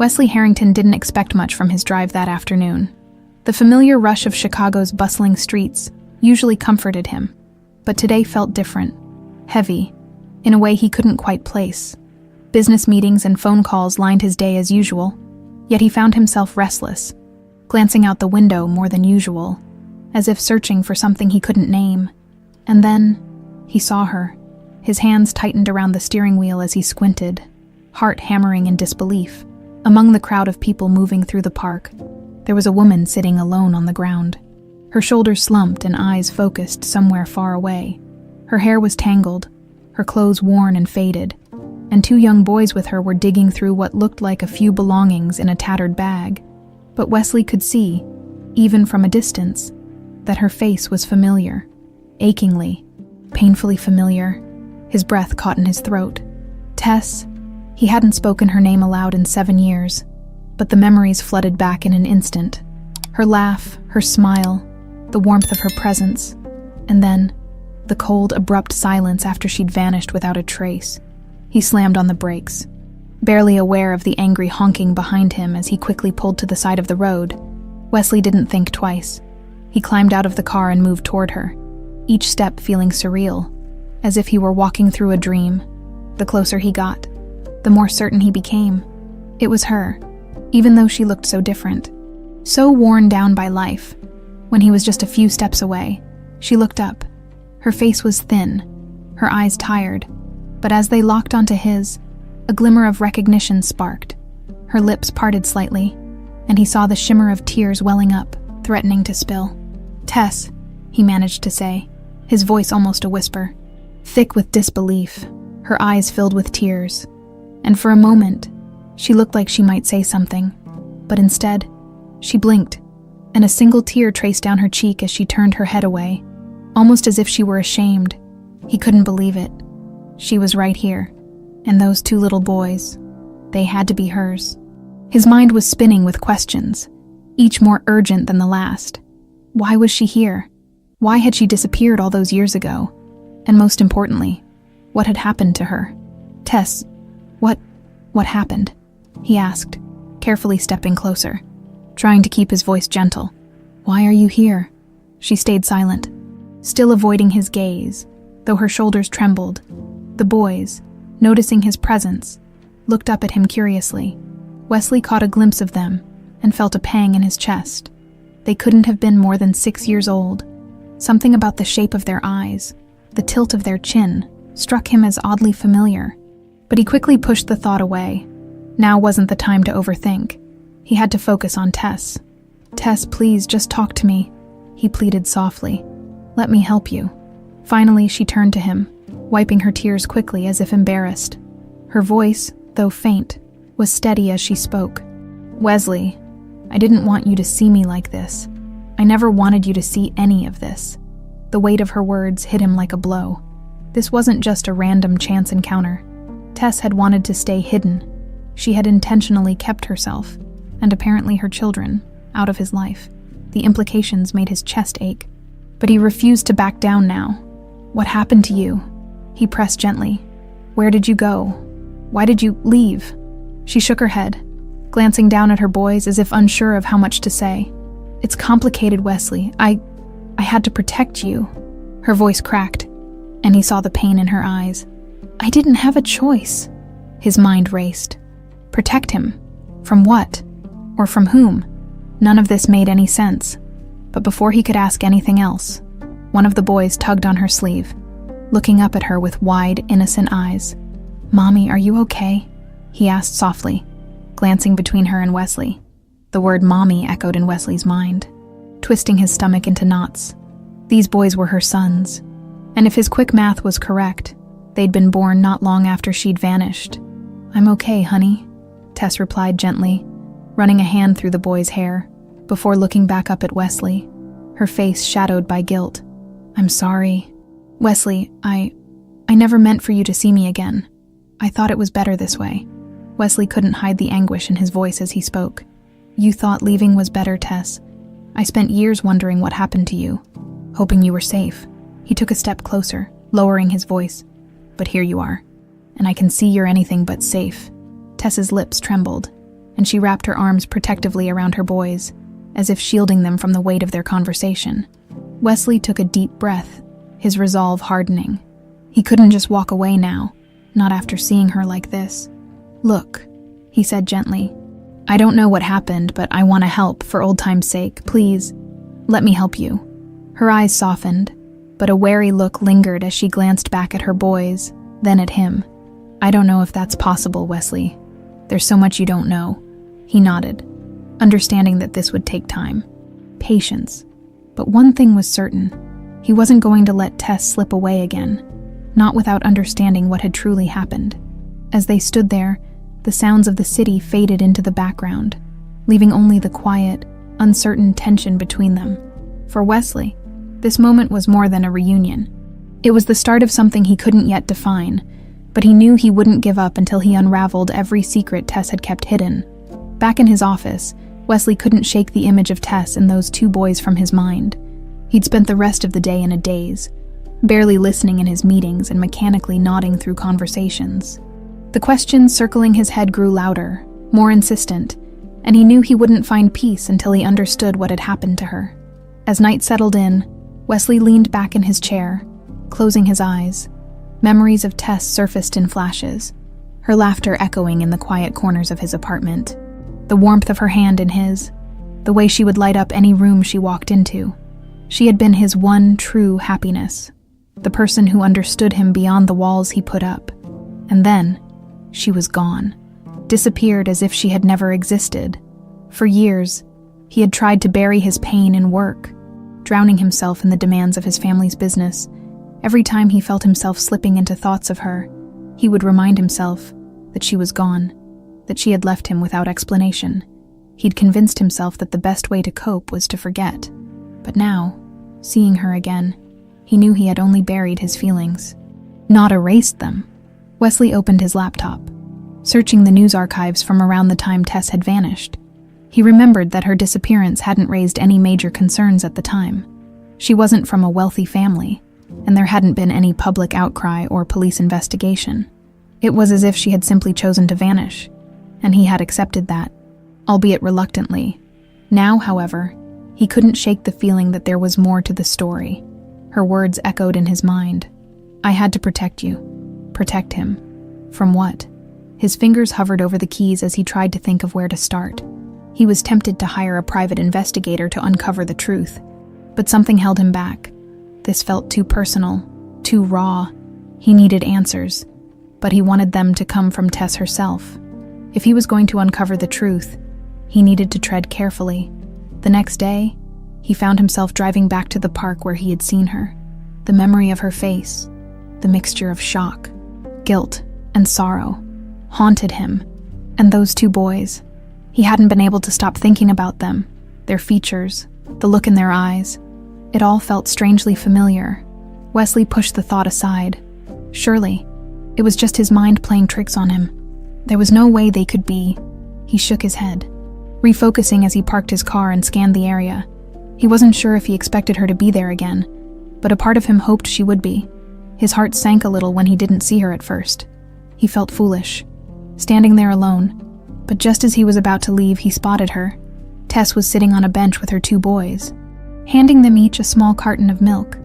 Wesley Harrington didn't expect much from his drive that afternoon. The familiar rush of Chicago's bustling streets usually comforted him, but today felt different, heavy, in a way he couldn't quite place. Business meetings and phone calls lined his day as usual, yet he found himself restless, glancing out the window more than usual, as if searching for something he couldn't name. And then he saw her. His hands tightened around the steering wheel as he squinted, heart hammering in disbelief. Among the crowd of people moving through the park, there was a woman sitting alone on the ground. Her shoulders slumped and eyes focused somewhere far away. Her hair was tangled, her clothes worn and faded, and two young boys with her were digging through what looked like a few belongings in a tattered bag. But Wesley could see, even from a distance, that her face was familiar, achingly, painfully familiar. His breath caught in his throat. Tess. He hadn't spoken her name aloud in 7 years, but the memories flooded back in an instant. Her laugh, her smile, the warmth of her presence, and then the cold, abrupt silence after she'd vanished without a trace. He slammed on the brakes, barely aware of the angry honking behind him as he quickly pulled to the side of the road. Wesley didn't think twice. He climbed out of the car and moved toward her, each step feeling surreal, as if he were walking through a dream. The closer he got, the more certain he became. It was her, even though she looked so different, so worn down by life. When he was just a few steps away, she looked up. Her face was thin, her eyes tired, but as they locked onto his, a glimmer of recognition sparked. Her lips parted slightly, and he saw the shimmer of tears welling up, threatening to spill. "Tess," he managed to say, his voice almost a whisper, thick with disbelief, her eyes filled with tears. And for a moment, she looked like she might say something, but instead, she blinked, and a single tear traced down her cheek as she turned her head away, almost as if she were ashamed. He couldn't believe it. She was right here, and those two little boys, they had to be hers. His mind was spinning with questions, each more urgent than the last. Why was she here? Why had she disappeared all those years ago? And most importantly, what had happened to her? "Tess, what happened?" he asked, carefully stepping closer, trying to keep his voice gentle. "Why are you here?" She stayed silent, still avoiding his gaze, though her shoulders trembled. The boys, noticing his presence, looked up at him curiously. Wesley caught a glimpse of them and felt a pang in his chest. They couldn't have been more than 6 years old. Something about the shape of their eyes, the tilt of their chin, struck him as oddly familiar. But he quickly pushed the thought away. Now wasn't the time to overthink. He had to focus on Tess. "Tess, please, just talk to me," he pleaded softly. "Let me help you." Finally, she turned to him, wiping her tears quickly as if embarrassed. Her voice, though faint, was steady as she spoke. "Wesley, I didn't want you to see me like this. I never wanted you to see any of this." The weight of her words hit him like a blow. This wasn't just a random chance encounter. Tess had wanted to stay hidden. She had intentionally kept herself, and apparently her children, out of his life. The implications made his chest ache. But he refused to back down now. "What happened to you?" he pressed gently. "Where did you go? Why did you leave?" She shook her head, glancing down at her boys as if unsure of how much to say. "It's complicated, Wesley. I had to protect you." Her voice cracked, and he saw the pain in her eyes. "I didn't have a choice." His mind raced. Protect him? From what? Or from whom? None of this made any sense. But before he could ask anything else, one of the boys tugged on her sleeve, looking up at her with wide, innocent eyes. "Mommy, are you okay?" he asked softly, glancing between her and Wesley. The word mommy echoed in Wesley's mind, twisting his stomach into knots. These boys were her sons, and if his quick math was correct, they'd been born not long after she'd vanished. "I'm okay, honey," Tess replied gently, running a hand through the boy's hair, before looking back up at Wesley, her face shadowed by guilt. "I'm sorry. Wesley, I never meant for you to see me again. I thought it was better this way." Wesley couldn't hide the anguish in his voice as he spoke. "You thought leaving was better, Tess. I spent years wondering what happened to you, hoping you were safe." He took a step closer, lowering his voice. "But here you are, and I can see you're anything but safe." Tess's lips trembled, and she wrapped her arms protectively around her boys, as if shielding them from the weight of their conversation. Wesley took a deep breath, his resolve hardening. He couldn't just walk away now, not after seeing her like this. "Look," he said gently. "I don't know what happened, but I want to help for old time's sake. Please, let me help you." Her eyes softened, but a wary look lingered as she glanced back at her boys, then at him. "I don't know if that's possible, Wesley. There's so much you don't know." He nodded, understanding that this would take time. Patience. But one thing was certain. He wasn't going to let Tess slip away again, not without understanding what had truly happened. As they stood there, the sounds of the city faded into the background, leaving only the quiet, uncertain tension between them. For Wesley, this moment was more than a reunion. It was the start of something he couldn't yet define, but he knew he wouldn't give up until he unraveled every secret Tess had kept hidden. Back in his office, Wesley couldn't shake the image of Tess and those two boys from his mind. He'd spent the rest of the day in a daze, barely listening in his meetings and mechanically nodding through conversations. The questions circling his head grew louder, more insistent, and he knew he wouldn't find peace until he understood what had happened to her. As night settled in, Wesley leaned back in his chair, closing his eyes. Memories of Tess surfaced in flashes, her laughter echoing in the quiet corners of his apartment, the warmth of her hand in his, the way she would light up any room she walked into. She had been his one true happiness, the person who understood him beyond the walls he put up. And then, she was gone, disappeared as if she had never existed. For years, he had tried to bury his pain in work, drowning himself in the demands of his family's business. Every time he felt himself slipping into thoughts of her, he would remind himself that she was gone, that she had left him without explanation. He'd convinced himself that the best way to cope was to forget. But now, seeing her again, he knew he had only buried his feelings, not erased them. Wesley opened his laptop, searching the news archives from around the time Tess had vanished. He remembered that her disappearance hadn't raised any major concerns at the time. She wasn't from a wealthy family, and there hadn't been any public outcry or police investigation. It was as if she had simply chosen to vanish, and he had accepted that, albeit reluctantly. Now, however, he couldn't shake the feeling that there was more to the story. Her words echoed in his mind. "I had to protect you." Protect him. From what? His fingers hovered over the keys as he tried to think of where to start. He was tempted to hire a private investigator to uncover the truth, but something held him back. This felt too personal, too raw. He needed answers, but he wanted them to come from Tess herself. If he was going to uncover the truth, he needed to tread carefully. The next day, he found himself driving back to the park where he had seen her. The memory of her face, the mixture of shock, guilt, and sorrow, haunted him. And those two boys, he hadn't been able to stop thinking about them, their features, the look in their eyes. It all felt strangely familiar. Wesley pushed the thought aside. Surely, it was just his mind playing tricks on him. There was no way they could be. He shook his head, refocusing as he parked his car and scanned the area. He wasn't sure if he expected her to be there again, but a part of him hoped she would be. His heart sank a little when he didn't see her at first. He felt foolish, standing there alone. But just as he was about to leave, he spotted her. Tess was sitting on a bench with her two boys, handing them each a small carton of milk.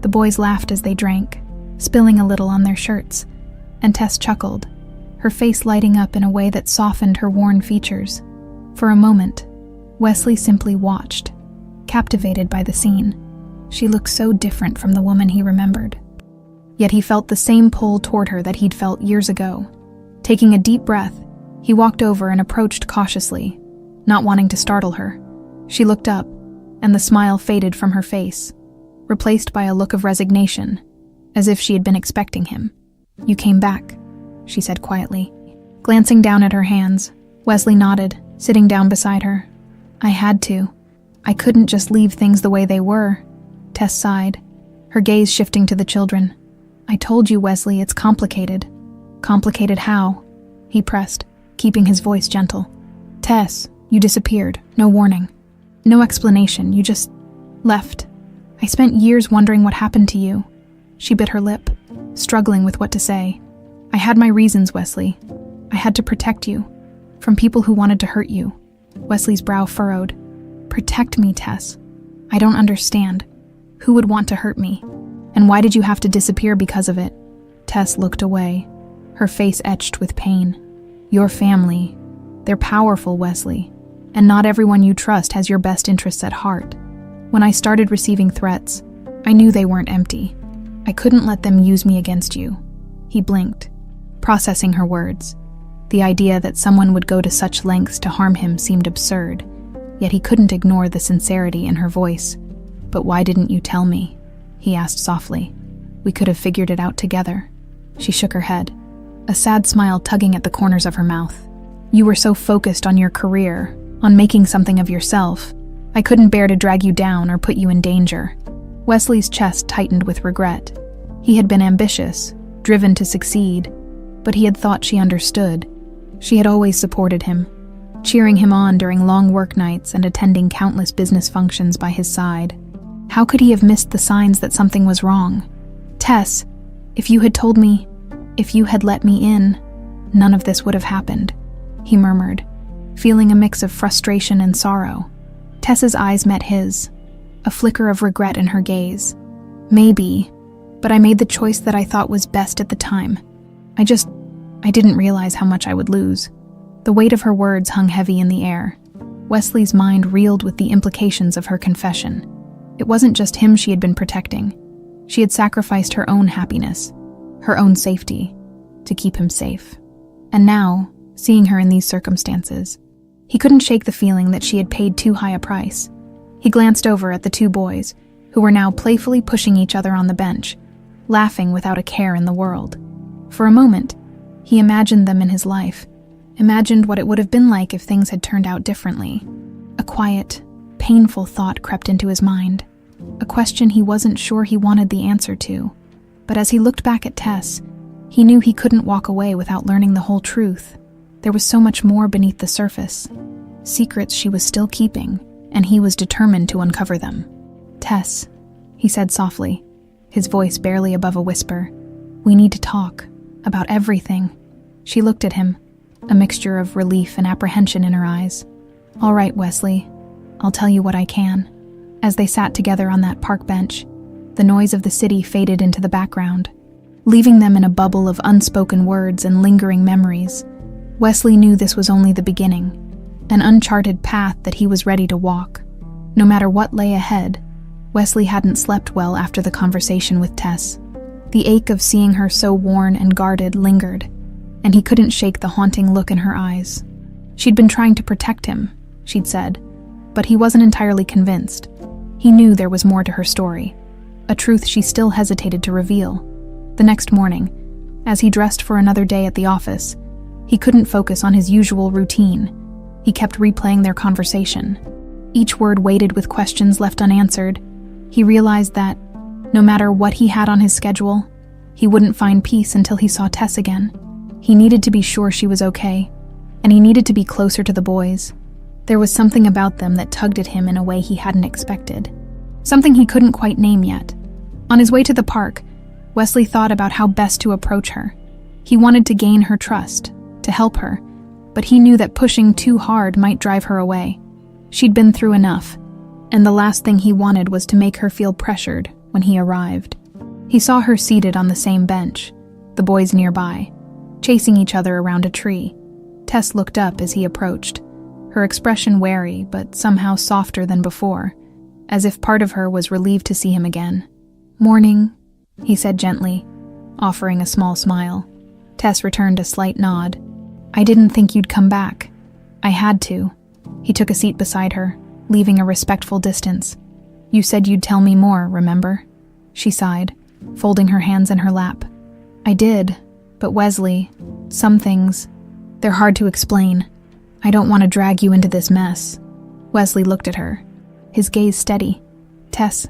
The boys laughed as they drank, spilling a little on their shirts, and Tess chuckled, her face lighting up in a way that softened her worn features. For a moment, Wesley simply watched, captivated by the scene. She looked so different from the woman he remembered. Yet he felt the same pull toward her that he'd felt years ago. Taking a deep breath, he walked over and approached cautiously, not wanting to startle her. She looked up, and the smile faded from her face, replaced by a look of resignation, as if she had been expecting him. "You came back," she said quietly. Glancing down at her hands, Wesley nodded, sitting down beside her. "I had to. I couldn't just leave things the way they were." Tess sighed, her gaze shifting to the children. "I told you, Wesley, it's complicated." "Complicated how?" he pressed, keeping his voice gentle. "Tess, you disappeared, no warning. No explanation, you just left. I spent years wondering what happened to you." She bit her lip, struggling with what to say. "I had my reasons, Wesley. I had to protect you. From people who wanted to hurt you. Wesley's brow furrowed. Protect me, Tess. I don't understand. Who would want to hurt me? And why did you have to disappear because of it? Tess looked away, her face etched with pain. Your family. They're powerful, Wesley. And not everyone you trust has your best interests at heart. When I started receiving threats, I knew they weren't empty. I couldn't let them use me against you. He blinked, processing her words. The idea that someone would go to such lengths to harm him seemed absurd, yet he couldn't ignore the sincerity in her voice. But why didn't you tell me? He asked softly. We could have figured it out together. She shook her head, a sad smile tugging at the corners of her mouth. You were so focused on your career, on making something of yourself. I couldn't bear to drag you down or put you in danger. Wesley's chest tightened with regret. He had been ambitious, driven to succeed, but he had thought she understood. She had always supported him, cheering him on during long work nights and attending countless business functions by his side. How could he have missed the signs that something was wrong? Tess, if you had told me, if you had let me in, none of this would have happened, he murmured, feeling a mix of frustration and sorrow. Tess's eyes met his, a flicker of regret in her gaze. Maybe, but I made the choice that I thought was best at the time. I didn't realize how much I would lose. The weight of her words hung heavy in the air. Wesley's mind reeled with the implications of her confession. It wasn't just him she had been protecting. She had sacrificed her own happiness, her own safety, to keep him safe. And now, seeing her in these circumstances, he couldn't shake the feeling that she had paid too high a price. He glanced over at the two boys, who were now playfully pushing each other on the bench, laughing without a care in the world. For a moment, he imagined them in his life, imagined what it would have been like if things had turned out differently. A quiet, painful thought crept into his mind, a question he wasn't sure he wanted the answer to. But as he looked back at Tess, he knew he couldn't walk away without learning the whole truth. There was so much more beneath the surface, secrets she was still keeping, and he was determined to uncover them. Tess, he said softly, his voice barely above a whisper, we need to talk, about everything. She looked at him, a mixture of relief and apprehension in her eyes. All right, Wesley, I'll tell you what I can. As they sat together on that park bench, the noise of the city faded into the background, leaving them in a bubble of unspoken words and lingering memories. Wesley knew this was only the beginning, an uncharted path that he was ready to walk. No matter what lay ahead, Wesley hadn't slept well after the conversation with Tess. The ache of seeing her so worn and guarded lingered, and he couldn't shake the haunting look in her eyes. She'd been trying to protect him, she'd said, but he wasn't entirely convinced. He knew there was more to her story, a truth she still hesitated to reveal. The next morning, as he dressed for another day at the office, he couldn't focus on his usual routine. He kept replaying their conversation. Each word weighted with questions left unanswered. He realized that, no matter what he had on his schedule, he wouldn't find peace until he saw Tess again. He needed to be sure she was okay, and he needed to be closer to the boys. There was something about them that tugged at him in a way he hadn't expected. Something he couldn't quite name yet. On his way to the park, Wesley thought about how best to approach her. He wanted to gain her trust, to help her, but he knew that pushing too hard might drive her away. She'd been through enough, and the last thing he wanted was to make her feel pressured when he arrived. He saw her seated on the same bench, the boys nearby, chasing each other around a tree. Tess looked up as he approached, her expression wary but somehow softer than before, as if part of her was relieved to see him again. "Morning," he said gently, offering a small smile. Tess returned a slight nod. "I didn't think you'd come back. I had to." He took a seat beside her, leaving a respectful distance. "You said you'd tell me more, remember?" She sighed, folding her hands in her lap. "I did, but Wesley, some things, they're hard to explain. I don't want to drag you into this mess." Wesley looked at her, his gaze steady. "Tess,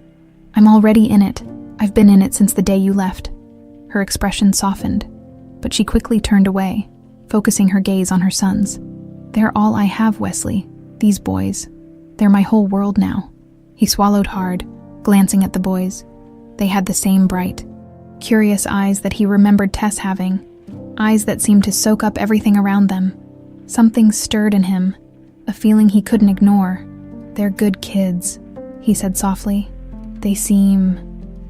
I'm already in it. I've been in it since the day you left." Her expression softened, but she quickly turned away, focusing her gaze on her sons. "They're all I have, Wesley, these boys. They're my whole world now." He swallowed hard, glancing at the boys. They had the same bright, curious eyes that he remembered Tess having, eyes that seemed to soak up everything around them. Something stirred in him, a feeling he couldn't ignore. "They're good kids," he said softly. "They seem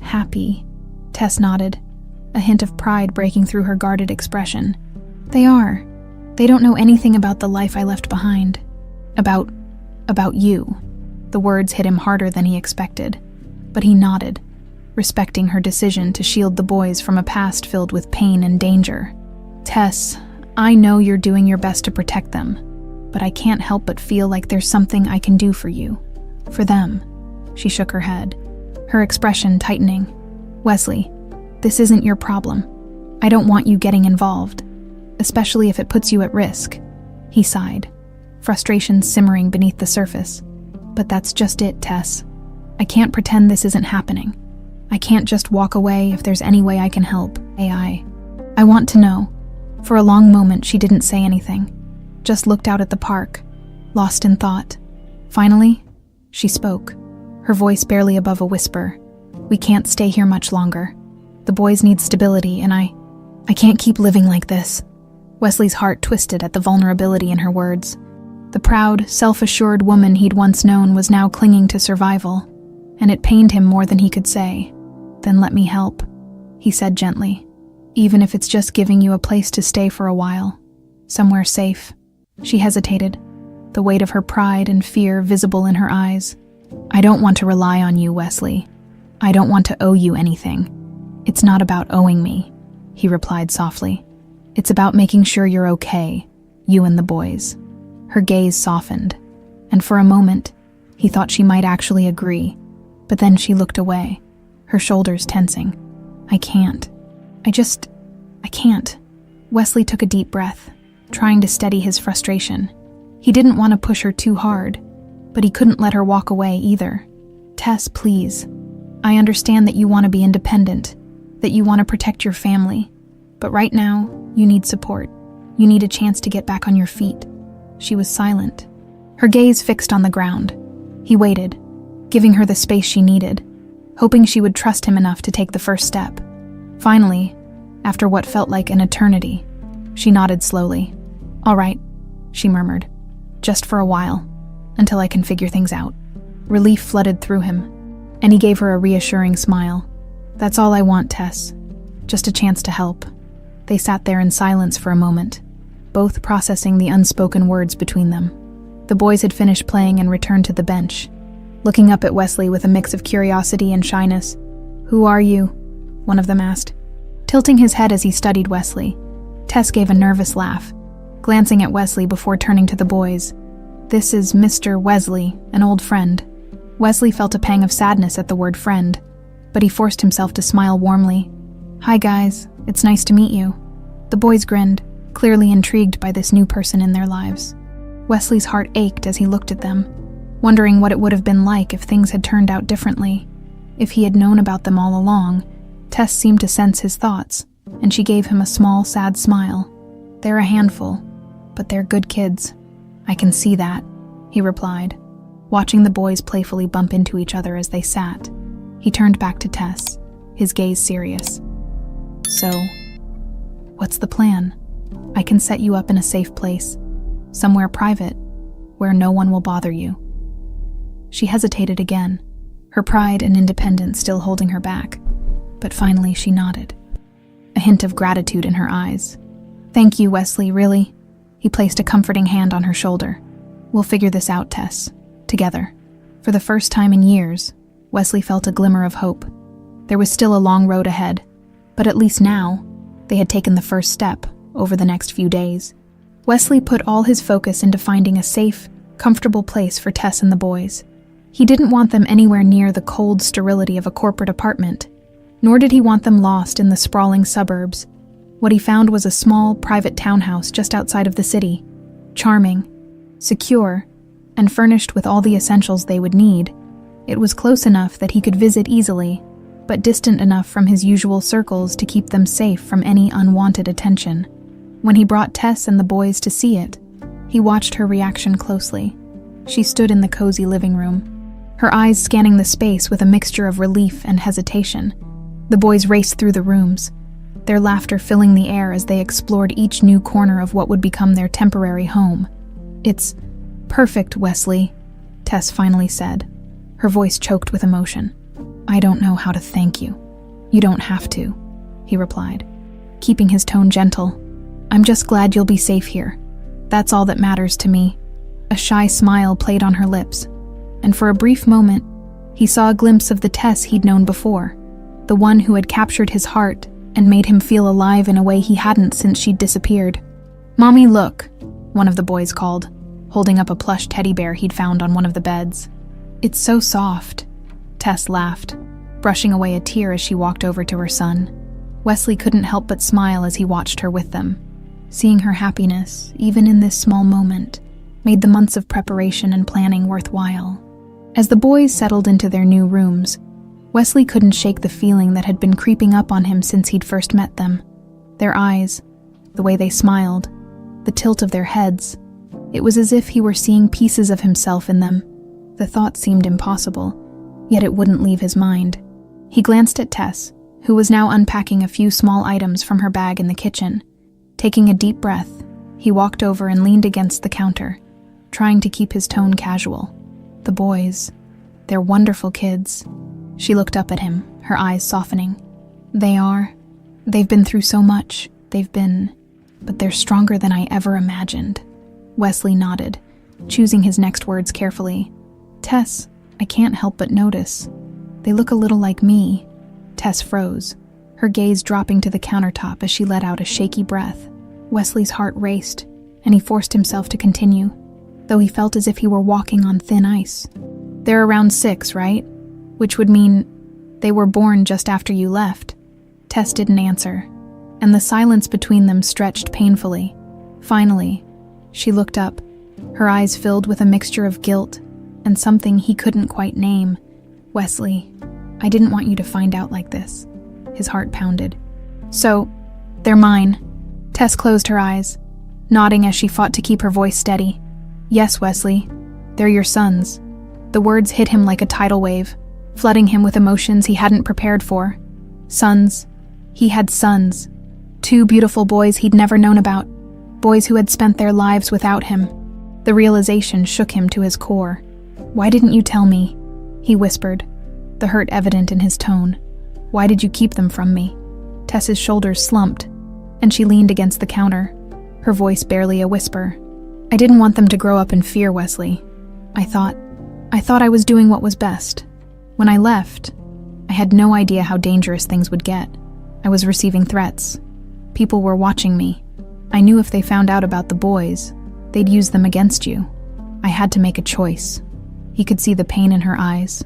happy." Tess nodded, a hint of pride breaking through her guarded expression. "They are. They don't know anything about the life I left behind. About you." The words hit him harder than he expected, but he nodded, respecting her decision to shield the boys from a past filled with pain and danger. "Tess, I know you're doing your best to protect them, but I can't help but feel like there's something I can do for you. For them." She shook her head, her expression tightening. "Wesley, this isn't your problem. I don't want you getting involved, especially if it puts you at risk." He sighed, frustration simmering beneath the surface. "But that's just it, Tess. I can't pretend this isn't happening. I can't just walk away if there's any way I can help. I want to know." For a long moment, she didn't say anything, just looked out at the park, lost in thought. Finally, she spoke, her voice barely above a whisper. "We can't stay here much longer. The boys need stability, and I can't keep living like this." Wesley's heart twisted at the vulnerability in her words. The proud, self-assured woman he'd once known was now clinging to survival, and it pained him more than he could say. "Then let me help," he said gently. "Even if it's just giving you a place to stay for a while. Somewhere safe." She hesitated, the weight of her pride and fear visible in her eyes. "I don't want to rely on you, Wesley. I don't want to owe you anything." "It's not about owing me," he replied softly. "It's about making sure you're okay, you and the boys." Her gaze softened, and for a moment, he thought she might actually agree, but then she looked away, her shoulders tensing. I can't. Wesley took a deep breath, trying to steady his frustration. He didn't want to push her too hard, but he couldn't let her walk away either. "Tess, please. I understand that you want to be independent, that you want to protect your family, but right now, you need support. You need a chance to get back on your feet." She was silent, her gaze fixed on the ground. He waited, giving her the space she needed, hoping she would trust him enough to take the first step. Finally, after what felt like an eternity, she nodded slowly. "All right," she murmured, "just for a while, until I can figure things out." Relief flooded through him, and he gave her a reassuring smile. "That's all I want, Tess. Just a chance to help." They sat there in silence for a moment, both processing the unspoken words between them. The boys had finished playing and returned to the bench, looking up at Wesley with a mix of curiosity and shyness. "Who are you?" one of them asked, tilting his head as he studied Wesley. Tess gave a nervous laugh, glancing at Wesley before turning to the boys. "This is Mr. Wesley, an old friend." Wesley felt a pang of sadness at the word friend, but he forced himself to smile warmly. "Hi guys, it's nice to meet you." The boys grinned, clearly intrigued by this new person in their lives. Wesley's heart ached as he looked at them, wondering what it would have been like if things had turned out differently. If he had known about them all along, Tess seemed to sense his thoughts, and she gave him a small, sad smile. "They're a handful, but they're good kids. I can see that," he replied, watching the boys playfully bump into each other as they sat. He turned back to Tess, his gaze serious. "So, what's the plan? I can set you up in a safe place, somewhere private, where no one will bother you." She hesitated again, her pride and independence still holding her back, but finally she nodded, a hint of gratitude in her eyes. "Thank you, Wesley, really." He placed a comforting hand on her shoulder. "We'll figure this out, Tess, together." For the first time in years, Wesley felt a glimmer of hope. There was still a long road ahead, but at least now, they had taken the first step over the next few days. Wesley put all his focus into finding a safe, comfortable place for Tess and the boys. He didn't want them anywhere near the cold sterility of a corporate apartment, nor did he want them lost in the sprawling suburbs. What he found was a small, private townhouse just outside of the city, charming, secure, and furnished with all the essentials they would need. It was close enough that he could visit easily, but distant enough from his usual circles to keep them safe from any unwanted attention. When he brought Tess and the boys to see it, he watched her reaction closely. She stood in the cozy living room, her eyes scanning the space with a mixture of relief and hesitation. The boys raced through the rooms, their laughter filling the air as they explored each new corner of what would become their temporary home. "It's perfect, Wesley," Tess finally said, her voice choked with emotion. "I don't know how to thank you." "You don't have to," he replied, keeping his tone gentle. "I'm just glad you'll be safe here. That's all that matters to me." A shy smile played on her lips, and for a brief moment, he saw a glimpse of the Tess he'd known before, the one who had captured his heart and made him feel alive in a way he hadn't since she'd disappeared. "Mommy, look," one of the boys called, holding up a plush teddy bear he'd found on one of the beds. "It's so soft," Tess laughed, brushing away a tear as she walked over to her son. Wesley couldn't help but smile as he watched her with them. Seeing her happiness, even in this small moment, made the months of preparation and planning worthwhile. As the boys settled into their new rooms, Wesley couldn't shake the feeling that had been creeping up on him since he'd first met them. Their eyes, the way they smiled, the tilt of their heads, it was as if he were seeing pieces of himself in them. The thought seemed impossible, yet it wouldn't leave his mind. He glanced at Tess, who was now unpacking a few small items from her bag in the kitchen. Taking a deep breath, he walked over and leaned against the counter, trying to keep his tone casual. "The boys, they're wonderful kids." She looked up at him, her eyes softening. They've been through so much, but they're stronger than I ever imagined." Wesley nodded, choosing his next words carefully. "Tess, I can't help but notice. They look a little like me." Tess froze, her gaze dropping to the countertop as she let out a shaky breath. Wesley's heart raced, and he forced himself to continue, though he felt as if he were walking on thin ice. "They're around 6, right? Which would mean they were born just after you left." Tess didn't answer, and the silence between them stretched painfully. Finally, she looked up, her eyes filled with a mixture of guilt and something he couldn't quite name. "Wesley, I didn't want you to find out like this." His heart pounded. "So, they're mine." Tess closed her eyes, nodding as she fought to keep her voice steady. "Yes, Wesley, they're your sons." The words hit him like a tidal wave, flooding him with emotions he hadn't prepared for. Sons. He had sons. 2 beautiful boys he'd never known about. Boys who had spent their lives without him. The realization shook him to his core. "Why didn't you tell me?" he whispered, the hurt evident in his tone. "Why did you keep them from me?" Tess's shoulders slumped, and she leaned against the counter, her voice barely a whisper. "I didn't want them to grow up in fear, Wesley. I thought I was doing what was best. When I left, I had no idea how dangerous things would get. I was receiving threats. People were watching me. I knew if they found out about the boys, they'd use them against you. I had to make a choice." He could see the pain in her eyes,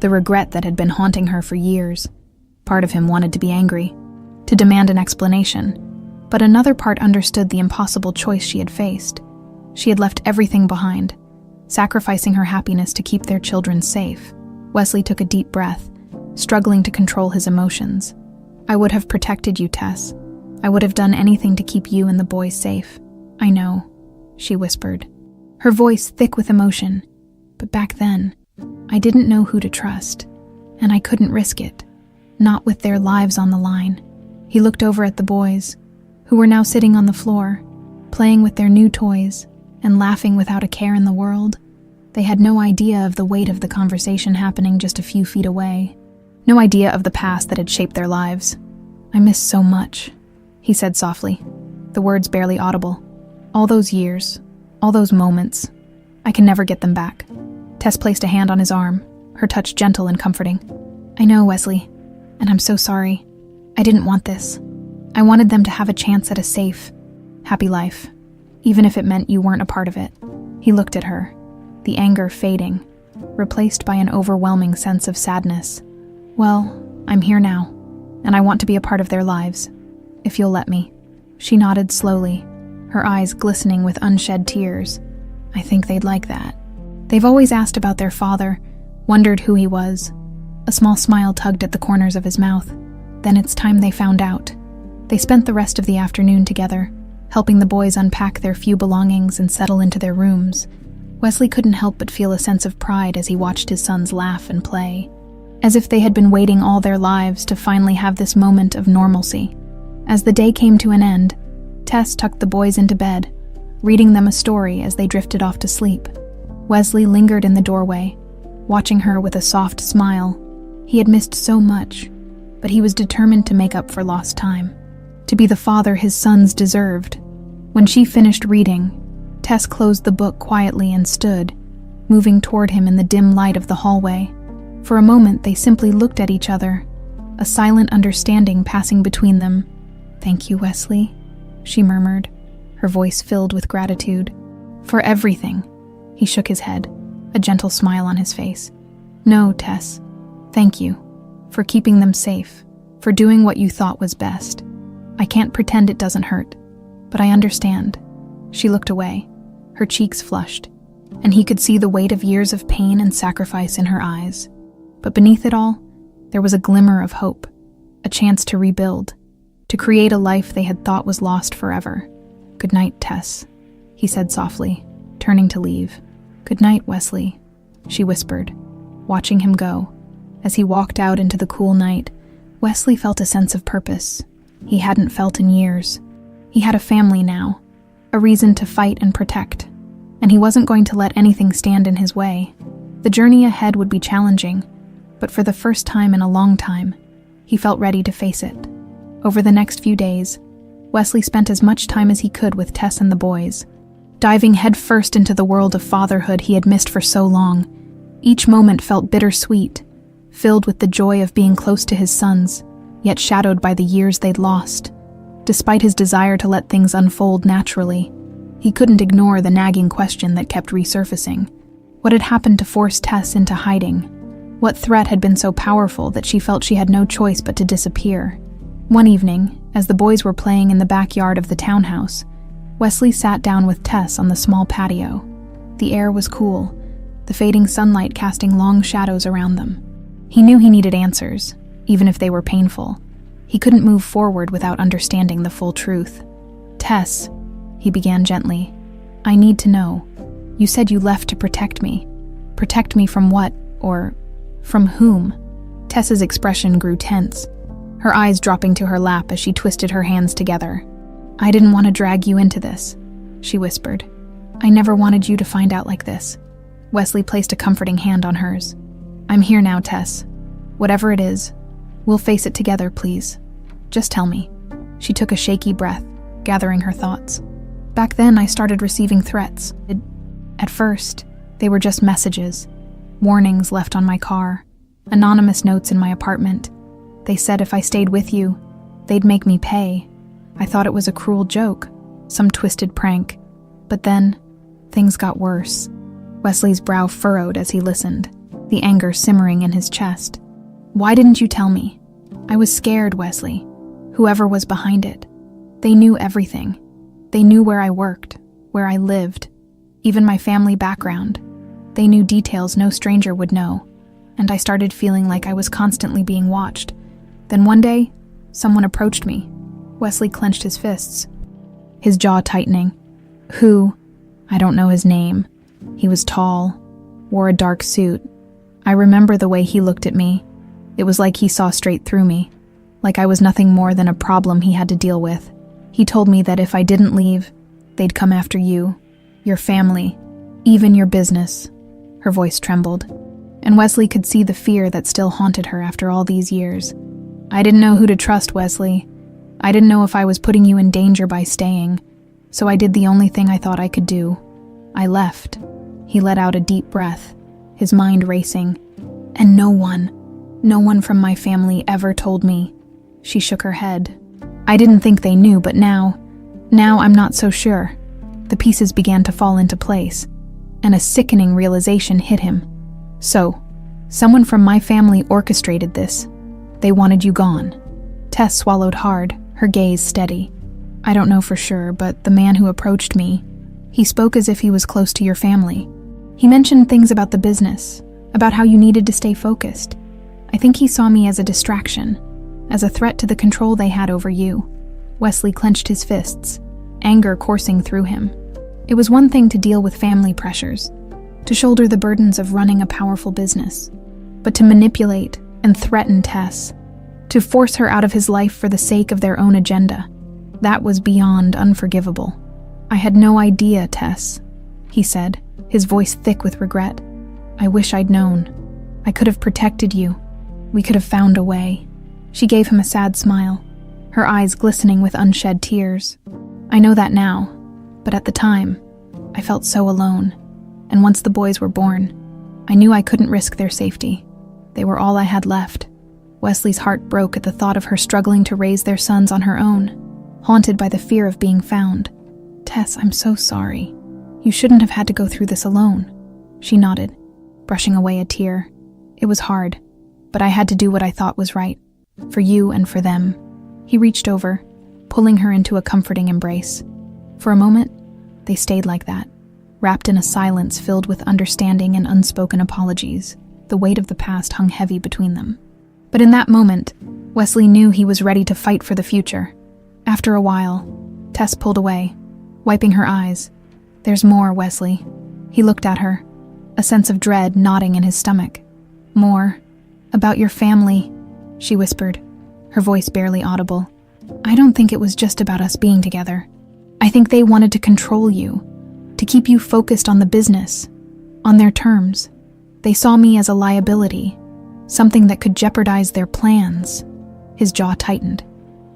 the regret that had been haunting her for years. Part of him wanted to be angry, to demand an explanation, but another part understood the impossible choice she had faced. She had left everything behind, sacrificing her happiness to keep their children safe. Wesley took a deep breath, struggling to control his emotions. "I would have protected you, Tess. I would have done anything to keep you and the boys safe. I know," she whispered, her voice thick with emotion. "But back then, I didn't know who to trust, and I couldn't risk it, not with their lives on the line." He looked over at the boys, who were now sitting on the floor, playing with their new toys and laughing without a care in the world. They had no idea of the weight of the conversation happening just a few feet away, no idea of the past that had shaped their lives. "I miss so much," he said softly, the words barely audible. "All those years, all those moments, I can never get them back." Tess placed a hand on his arm, her touch gentle and comforting. "I know, Wesley, and I'm so sorry. I didn't want this. I wanted them to have a chance at a safe, happy life, even if it meant you weren't a part of it." He looked at her, the anger fading, replaced by an overwhelming sense of sadness. "Well, I'm here now, and I want to be a part of their lives, if you'll let me." She nodded slowly, her eyes glistening with unshed tears. "I think they'd like that. They've always asked about their father, wondered who he was." A small smile tugged at the corners of his mouth. "Then it's time they found out." They spent the rest of the afternoon together, helping the boys unpack their few belongings and settle into their rooms. Wesley couldn't help but feel a sense of pride as he watched his sons laugh and play, as if they had been waiting all their lives to finally have this moment of normalcy. As the day came to an end, Tess tucked the boys into bed, reading them a story as they drifted off to sleep. Wesley lingered in the doorway, watching her with a soft smile. He had missed so much, but he was determined to make up for lost time, to be the father his sons deserved. When she finished reading, Tess closed the book quietly and stood, moving toward him in the dim light of the hallway. For a moment, they simply looked at each other, a silent understanding passing between them. "Thank you, Wesley," she murmured, her voice filled with gratitude. "For everything." He shook his head, a gentle smile on his face. "No, Tess. Thank you. For keeping them safe. For doing what you thought was best. I can't pretend it doesn't hurt, but I understand." She looked away, her cheeks flushed, and he could see the weight of years of pain and sacrifice in her eyes. But beneath it all, there was a glimmer of hope, a chance to rebuild, to create a life they had thought was lost forever. "Good night, Tess," he said softly, turning to leave. "Good night, Wesley," she whispered, watching him go. As he walked out into the cool night, Wesley felt a sense of purpose he hadn't felt in years. He had a family now, a reason to fight and protect, and he wasn't going to let anything stand in his way. The journey ahead would be challenging, but for the first time in a long time, he felt ready to face it. Over the next few days, Wesley spent as much time as he could with Tess and the boys, diving headfirst into the world of fatherhood he had missed for so long. Each moment felt bittersweet, filled with the joy of being close to his sons, yet shadowed by the years they'd lost. Despite his desire to let things unfold naturally, he couldn't ignore the nagging question that kept resurfacing. What had happened to force Tess into hiding? What threat had been so powerful that she felt she had no choice but to disappear? One evening, as the boys were playing in the backyard of the townhouse, Wesley sat down with Tess on the small patio. The air was cool, the fading sunlight casting long shadows around them. He knew he needed answers, even if they were painful. He couldn't move forward without understanding the full truth. "Tess," he began gently, "I need to know. You said you left to protect me. Protect me from what, or from whom?" Tess's expression grew tense, her eyes dropping to her lap as she twisted her hands together. "I didn't want to drag you into this," she whispered. "I never wanted you to find out like this." Wesley placed a comforting hand on hers. "I'm here now, Tess. Whatever it is, we'll face it together, please. Just tell me." She took a shaky breath, gathering her thoughts. "Back then, I started receiving threats. At first, they were just messages, warnings left on my car, anonymous notes in my apartment. They said if I stayed with you, they'd make me pay. I thought it was a cruel joke, some twisted prank. But then, things got worse." Wesley's brow furrowed as he listened, the anger simmering in his chest. "Why didn't you tell me?" "I was scared, Wesley. Whoever was behind it. They knew everything. They knew where I worked, where I lived, even my family background. They knew details no stranger would know, and I started feeling like I was constantly being watched. Then one day, someone approached me." Wesley clenched his fists, his jaw tightening. "Who?" "I don't know his name. He was tall, wore a dark suit. I remember the way he looked at me. It was like he saw straight through me, like I was nothing more than a problem he had to deal with. He told me that if I didn't leave, they'd come after you, your family, even your business." Her voice trembled, and Wesley could see the fear that still haunted her after all these years. "I didn't know who to trust, Wesley. I didn't know if I was putting you in danger by staying, so I did the only thing I thought I could do. I left." He let out a deep breath, his mind racing. "And no one from my family ever told me." She shook her head. "I didn't think they knew, but now I'm not so sure." The pieces began to fall into place, and a sickening realization hit him. "So, someone from my family orchestrated this. They wanted you gone." Tess swallowed hard, her gaze steady. "I don't know for sure, but the man who approached me, he spoke as if he was close to your family. He mentioned things about the business, about how you needed to stay focused. I think he saw me as a distraction, as a threat to the control they had over you." Wesley clenched his fists, anger coursing through him. It was one thing to deal with family pressures, to shoulder the burdens of running a powerful business, but to manipulate and threaten Tess, To force her out of his life for the sake of their own agenda. That was beyond unforgivable. "I had no idea, Tess," he said, his voice thick with regret. "I wish I'd known. I could have protected you. We could have found a way." She gave him a sad smile, her eyes glistening with unshed tears. "I know that now, but at the time, I felt so alone. And once the boys were born, I knew I couldn't risk their safety. They were all I had left." Wesley's heart broke at the thought of her struggling to raise their sons on her own, haunted by the fear of being found. "Tess, I'm so sorry. You shouldn't have had to go through this alone." She nodded, brushing away a tear. "It was hard, but I had to do what I thought was right, for you and for them." He reached over, pulling her into a comforting embrace. For a moment, they stayed like that, wrapped in a silence filled with understanding and unspoken apologies. The weight of the past hung heavy between them. But in that moment, Wesley knew he was ready to fight for the future. After a while, Tess pulled away, wiping her eyes. "There's more, Wesley." He looked at her, a sense of dread knotting in his stomach. "More. About your family," she whispered, her voice barely audible. "I don't think it was just about us being together. I think they wanted to control you, to keep you focused on the business, on their terms. They saw me as a liability, something that could jeopardize their plans." His jaw tightened,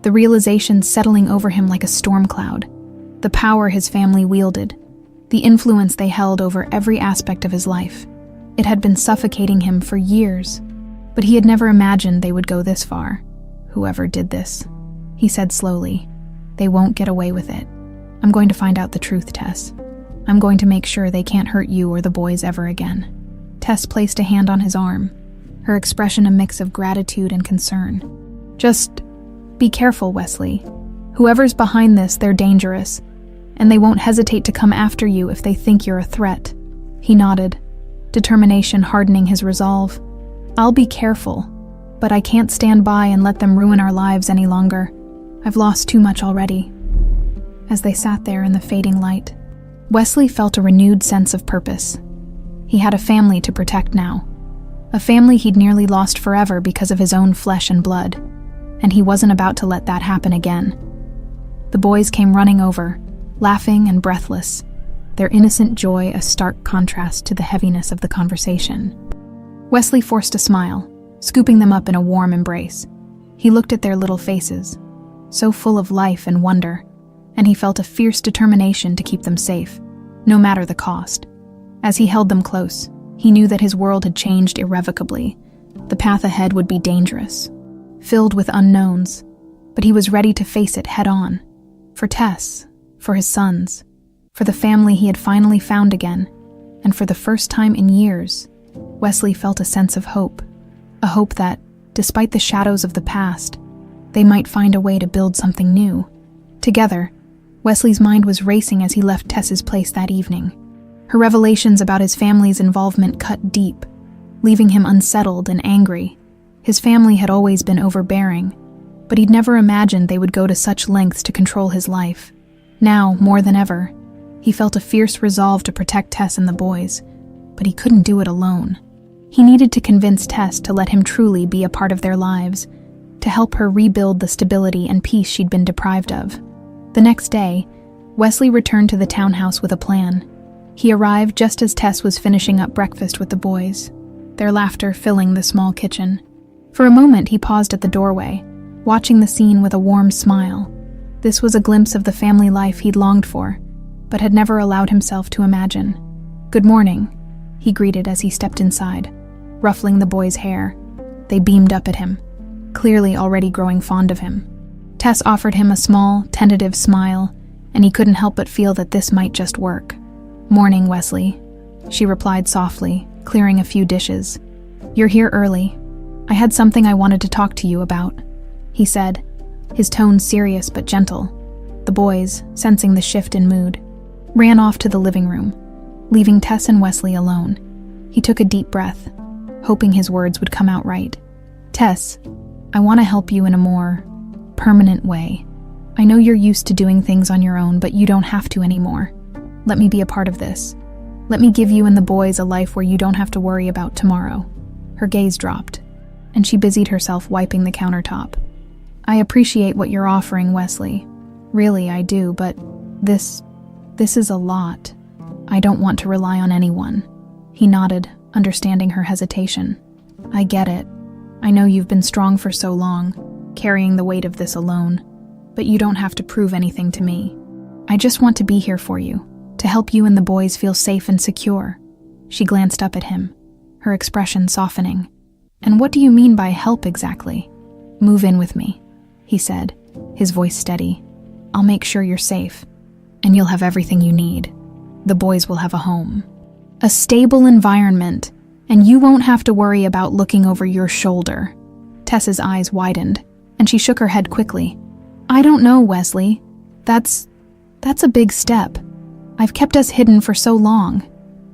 the realization settling over him like a storm cloud. The power his family wielded, the influence they held over every aspect of his life. It had been suffocating him for years, but he had never imagined they would go this far. "Whoever did this," he said slowly, "they won't get away with it. I'm going to find out the truth, Tess. I'm going to make sure they can't hurt you or the boys ever again." Tess placed a hand on his arm, her expression a mix of gratitude and concern. "Just be careful, Wesley. Whoever's behind this, they're dangerous, and they won't hesitate to come after you if they think you're a threat." He nodded, determination hardening his resolve. "I'll be careful, but I can't stand by and let them ruin our lives any longer. I've lost too much already." As they sat there in the fading light, Wesley felt a renewed sense of purpose. He had a family to protect now, a family he'd nearly lost forever because of his own flesh and blood, and he wasn't about to let that happen again. The boys came running over, laughing and breathless, their innocent joy a stark contrast to the heaviness of the conversation. Wesley forced a smile, scooping them up in a warm embrace. He looked at their little faces, so full of life and wonder, and he felt a fierce determination to keep them safe, no matter the cost. As he held them close, he knew that his world had changed irrevocably. The path ahead would be dangerous, filled with unknowns, but he was ready to face it head-on. For Tess, for his sons, for the family he had finally found again, and for the first time in years, Wesley felt a sense of hope. A hope that, despite the shadows of the past, they might find a way to build something new. Together, Wesley's mind was racing as he left Tess's place that evening. Her revelations about his family's involvement cut deep, leaving him unsettled and angry. His family had always been overbearing, but he'd never imagined they would go to such lengths to control his life. Now, more than ever, he felt a fierce resolve to protect Tess and the boys, but he couldn't do it alone. He needed to convince Tess to let him truly be a part of their lives, to help her rebuild the stability and peace she'd been deprived of. The next day, Wesley returned to the townhouse with a plan. He arrived just as Tess was finishing up breakfast with the boys, their laughter filling the small kitchen. For a moment, he paused at the doorway, watching the scene with a warm smile. This was a glimpse of the family life he'd longed for, but had never allowed himself to imagine. "Good morning," he greeted as he stepped inside, ruffling the boys' hair. They beamed up at him, clearly already growing fond of him. Tess offered him a small, tentative smile, and he couldn't help but feel that this might just work. "Morning, Wesley," she replied softly, clearing a few dishes. "You're here early. I had something I wanted to talk to you about," he said, his tone serious but gentle. The boys, sensing the shift in mood, ran off to the living room, leaving Tess and Wesley alone. He took a deep breath, hoping his words would come out right. "Tess, I want to help you in a more permanent way. I know you're used to doing things on your own, but you don't have to anymore. Let me be a part of this. Let me give you and the boys a life where you don't have to worry about tomorrow." Her gaze dropped, and she busied herself wiping the countertop. "I appreciate what you're offering, Wesley. Really, I do, but this is a lot. I don't want to rely on anyone." He nodded, understanding her hesitation. "I get it. I know you've been strong for so long, carrying the weight of this alone, but you don't have to prove anything to me. I just want to be here for you, to help you and the boys feel safe and secure." She glanced up at him, her expression softening. "And what do you mean by help exactly?" "Move in with me," he said, his voice steady. "I'll make sure you're safe, and you'll have everything you need. The boys will have a home, a stable environment, and you won't have to worry about looking over your shoulder." Tess's eyes widened, and she shook her head quickly. "I don't know, Wesley. That's a big step. I've kept us hidden for so long,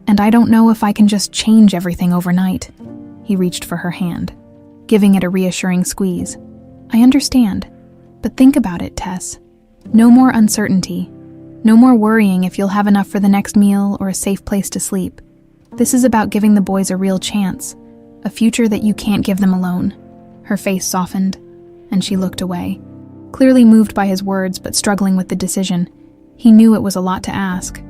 and I don't know if I can just change everything overnight." He reached for her hand, giving it a reassuring squeeze. "I understand, but think about it, Tess. No more uncertainty. No more worrying if you'll have enough for the next meal or a safe place to sleep. This is about giving the boys a real chance, a future that you can't give them alone." Her face softened, and she looked away, clearly moved by his words but struggling with the decision. He knew it was a lot to ask,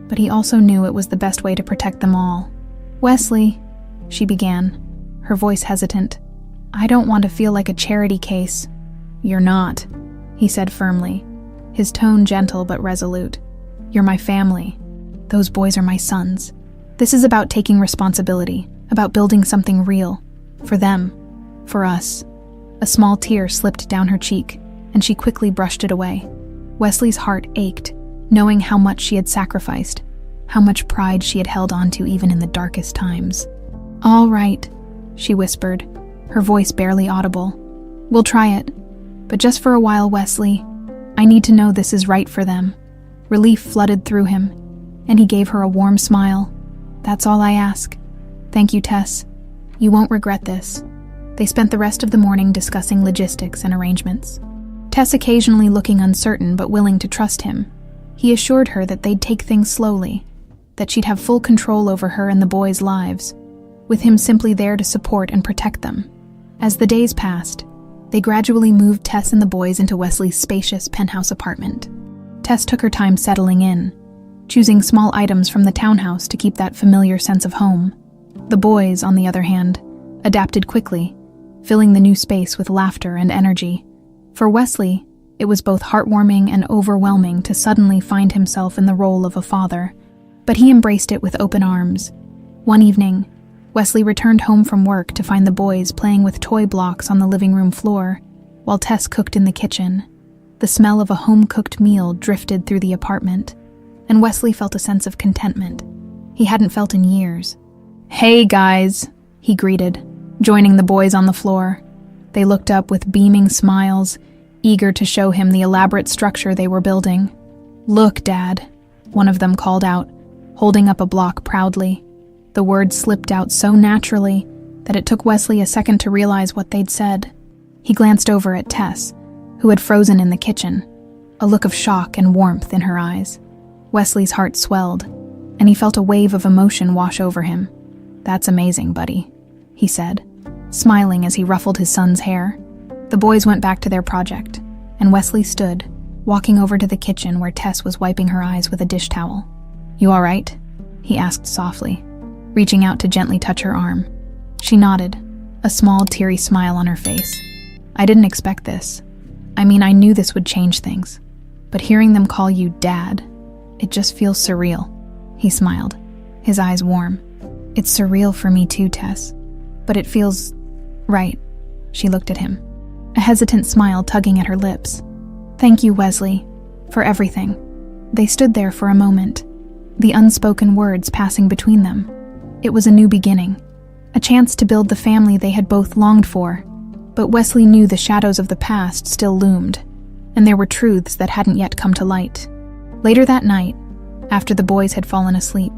but he also knew it was the best way to protect them all. "Wesley," she began, her voice hesitant, "I don't want to feel like a charity case." "You're not," he said firmly, his tone gentle but resolute. "You're my family. Those boys are my sons. This is about taking responsibility, about building something real. For them. For us." A small tear slipped down her cheek, and she quickly brushed it away. Wesley's heart ached, knowing how much she had sacrificed, how much pride she had held onto even in the darkest times. "All right," she whispered, her voice barely audible. "We'll try it. But just for a while, Wesley. I need to know this is right for them." Relief flooded through him, and he gave her a warm smile. "That's all I ask. Thank you, Tess. You won't regret this." They spent the rest of the morning discussing logistics and arrangements. Tess occasionally looking uncertain but willing to trust him. He assured her that they'd take things slowly, that she'd have full control over her and the boys' lives, with him simply there to support and protect them. As the days passed, they gradually moved Tess and the boys into Wesley's spacious penthouse apartment. Tess took her time settling in, choosing small items from the townhouse to keep that familiar sense of home. The boys, on the other hand, adapted quickly, filling the new space with laughter and energy. For Wesley, it was both heartwarming and overwhelming to suddenly find himself in the role of a father, but he embraced it with open arms. One evening, Wesley returned home from work to find the boys playing with toy blocks on the living room floor, while Tess cooked in the kitchen. The smell of a home-cooked meal drifted through the apartment, and Wesley felt a sense of contentment he hadn't felt in years. "Hey, guys," he greeted, joining the boys on the floor. They looked up with beaming smiles, eager to show him the elaborate structure they were building. "Look, Dad," one of them called out, holding up a block proudly. The words slipped out so naturally that it took Wesley a second to realize what they'd said. He glanced over at Tess, who had frozen in the kitchen, a look of shock and warmth in her eyes. Wesley's heart swelled, and he felt a wave of emotion wash over him. "That's amazing, buddy," he said, smiling as he ruffled his son's hair. The boys went back to their project, and Wesley stood, walking over to the kitchen where Tess was wiping her eyes with a dish towel. "You all right?" he asked softly, reaching out to gently touch her arm. She nodded, a small, teary smile on her face. "I didn't expect this. I mean, I knew this would change things. But hearing them call you Dad, it just feels surreal." He smiled, his eyes warm. "It's surreal for me too, Tess. But it feels right." She looked at him, a hesitant smile tugging at her lips. "Thank you, Wesley, for everything." They stood there for a moment, the unspoken words passing between them. It was a new beginning, a chance to build the family they had both longed for. But Wesley knew the shadows of the past still loomed, and there were truths that hadn't yet come to light. Later that night, after the boys had fallen asleep,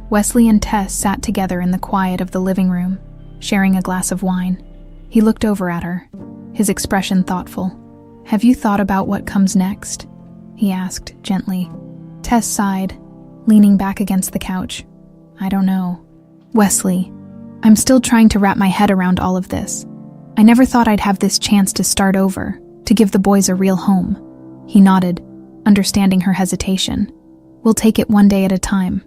Wesley and Tess sat together in the quiet of the living room, sharing a glass of wine. He looked over at her, his expression thoughtful. "Have you thought about what comes next?" he asked gently. Tess sighed, leaning back against the couch. "I don't know. Wesley, I'm still trying to wrap my head around all of this. I never thought I'd have this chance to start over, to give the boys a real home. He nodded, understanding her hesitation. We'll take it one day at a time.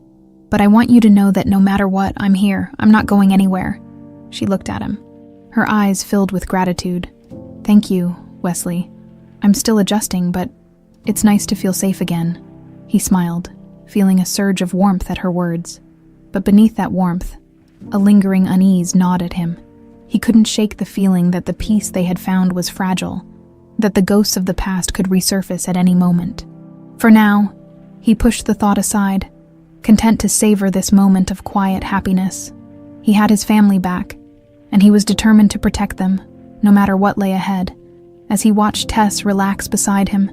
But I want you to know that no matter what, I'm here. I'm not going anywhere. She looked at him, her eyes filled with gratitude. Thank you, Wesley. I'm still adjusting, but it's nice to feel safe again. He smiled, feeling a surge of warmth at her words. But beneath that warmth, a lingering unease gnawed at him. He couldn't shake the feeling that the peace they had found was fragile, that the ghosts of the past could resurface at any moment. For now, he pushed the thought aside, content to savor this moment of quiet happiness. He had his family back, and he was determined to protect them, no matter what lay ahead. As he watched Tess relax beside him,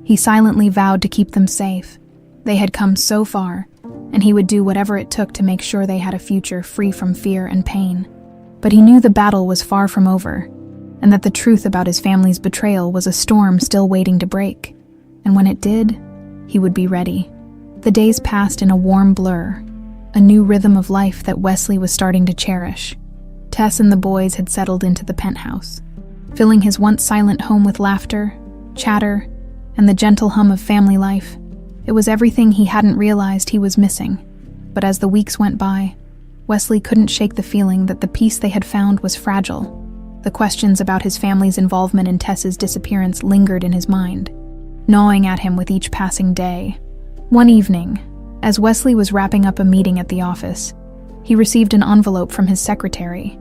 he silently vowed to keep them safe. They had come so far, and he would do whatever it took to make sure they had a future free from fear and pain. But he knew the battle was far from over, and that the truth about his family's betrayal was a storm still waiting to break. And when it did, he would be ready. The days passed in a warm blur, a new rhythm of life that Wesley was starting to cherish. Tess and the boys had settled into the penthouse, filling his once silent home with laughter, chatter, and the gentle hum of family life. It was everything he hadn't realized he was missing. But as the weeks went by, Wesley couldn't shake the feeling that the peace they had found was fragile. The questions about his family's involvement in Tess's disappearance lingered in his mind, gnawing at him with each passing day. One evening, as Wesley was wrapping up a meeting at the office, he received an envelope from his secretary,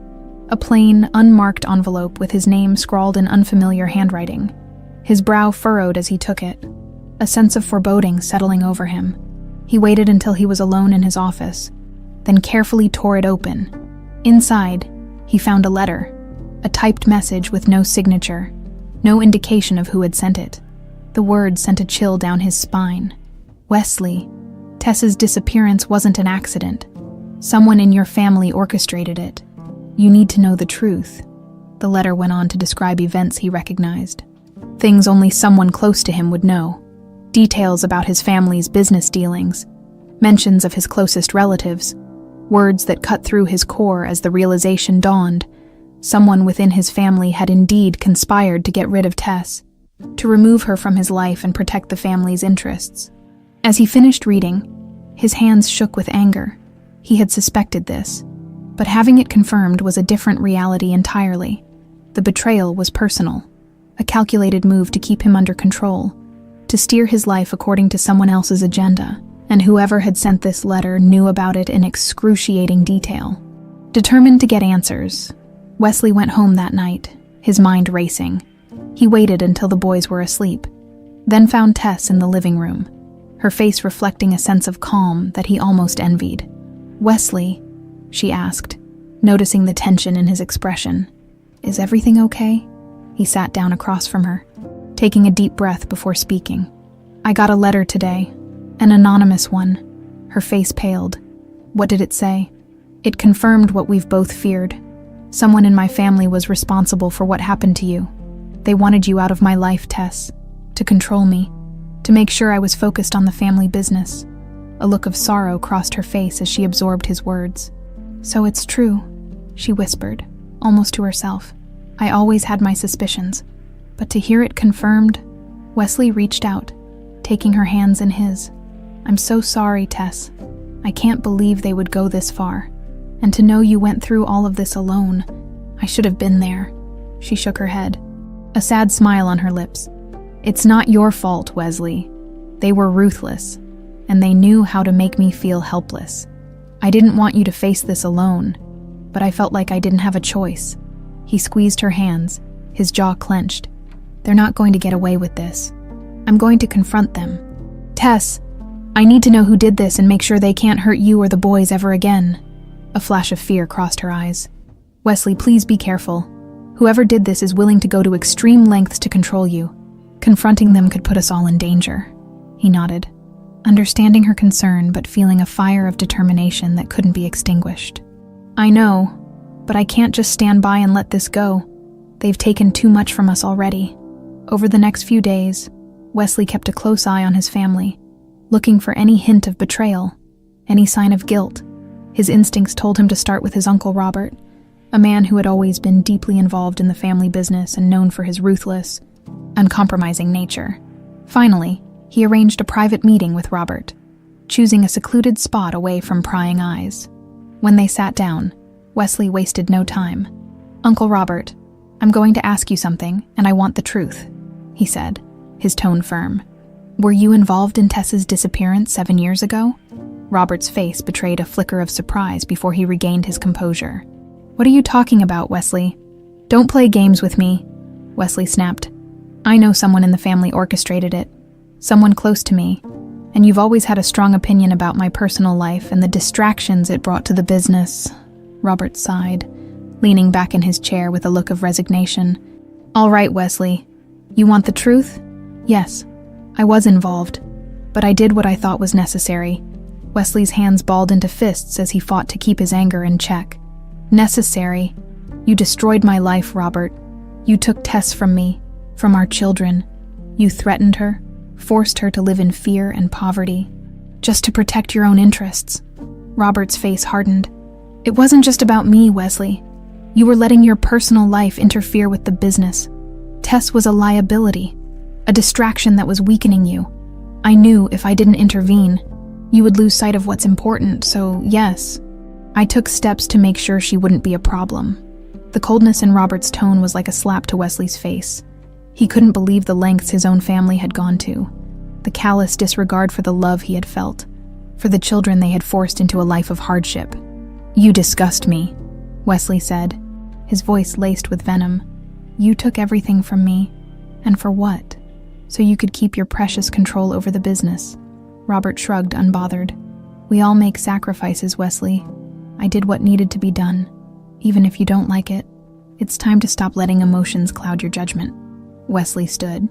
a plain, unmarked envelope with his name scrawled in unfamiliar handwriting. His brow furrowed as he took it, a sense of foreboding settling over him. He waited until he was alone in his office, then carefully tore it open. Inside, he found a letter, a typed message with no signature, no indication of who had sent it. The words sent a chill down his spine. Wesley, Tess's disappearance wasn't an accident. Someone in your family orchestrated it. You need to know the truth. The letter went on to describe events he recognized. Things only someone close to him would know. Details about his family's business dealings, mentions of his closest relatives, words that cut through his core as the realization dawned. Someone within his family had indeed conspired to get rid of Tess, to remove her from his life and protect the family's interests. As he finished reading, his hands shook with anger. He had suspected this, but having it confirmed was a different reality entirely. The betrayal was personal, a calculated move to keep him under control, to steer his life according to someone else's agenda, and whoever had sent this letter knew about it in excruciating detail. Determined to get answers, Wesley went home that night, his mind racing. He waited until the boys were asleep, then found Tess in the living room, her face reflecting a sense of calm that he almost envied. "Wesley," she asked, noticing the tension in his expression. "Is everything okay?" He sat down across from her, taking a deep breath before speaking. "I got a letter today, an anonymous one." Her face paled. "What did it say?" "It confirmed what we've both feared. Someone in my family was responsible for what happened to you. They wanted you out of my life, Tess, to control me, to make sure I was focused on the family business." A look of sorrow crossed her face as she absorbed his words. "So it's true," she whispered, almost to herself. "I always had my suspicions, but to hear it confirmed..." Wesley reached out, taking her hands in his. "I'm so sorry, Tess. I can't believe they would go this far. And to know you went through all of this alone, I should have been there." She shook her head, a sad smile on her lips. "It's not your fault, Wesley. They were ruthless, and they knew how to make me feel helpless. I didn't want you to face this alone, but I felt like I didn't have a choice." He squeezed her hands, his jaw clenched. "They're not going to get away with this. I'm going to confront them. Tess, I need to know who did this and make sure they can't hurt you or the boys ever again." A flash of fear crossed her eyes. "Wesley, please be careful. Whoever did this is willing to go to extreme lengths to control you. Confronting them could put us all in danger." He nodded, understanding her concern but feeling a fire of determination that couldn't be extinguished. "I know, but I can't just stand by and let this go. They've taken too much from us already." Over the next few days, Wesley kept a close eye on his family, looking for any hint of betrayal, any sign of guilt. His instincts told him to start with his Uncle Robert, a man who had always been deeply involved in the family business and known for his ruthless, uncompromising nature. Finally, he arranged a private meeting with Robert, choosing a secluded spot away from prying eyes. When they sat down, Wesley wasted no time. "Uncle Robert, I'm going to ask you something, and I want the truth," he said, his tone firm. "Were you involved in Tess's disappearance 7 years ago?" Robert's face betrayed a flicker of surprise before he regained his composure. "What are you talking about, Wesley? Don't play games with me," Wesley snapped. "I know someone in the family orchestrated it, someone close to me, and you've always had a strong opinion about my personal life and the distractions it brought to the business." Robert sighed, leaning back in his chair with a look of resignation. "All right, Wesley. You want the truth? Yes, I was involved, but I did what I thought was necessary." Wesley's hands balled into fists as he fought to keep his anger in check. "Necessary? You destroyed my life, Robert. You took Tess from me, from our children. You threatened her, forced her to live in fear and poverty, just to protect your own interests." Robert's face hardened. "It wasn't just about me, Wesley. You were letting your personal life interfere with the business. Tess was a liability, a distraction that was weakening you. I knew if I didn't intervene, you would lose sight of what's important, so yes, I took steps to make sure she wouldn't be a problem." The coldness in Robert's tone was like a slap to Wesley's face. He couldn't believe the lengths his own family had gone to, the callous disregard for the love he had felt, for the children they had forced into a life of hardship. "You disgust me," Wesley said, his voice laced with venom. "You took everything from me, and for what? So you could keep your precious control over the business." Robert shrugged, unbothered. "We all make sacrifices, Wesley. I did what needed to be done. Even if you don't like it, it's time to stop letting emotions cloud your judgment." Wesley stood,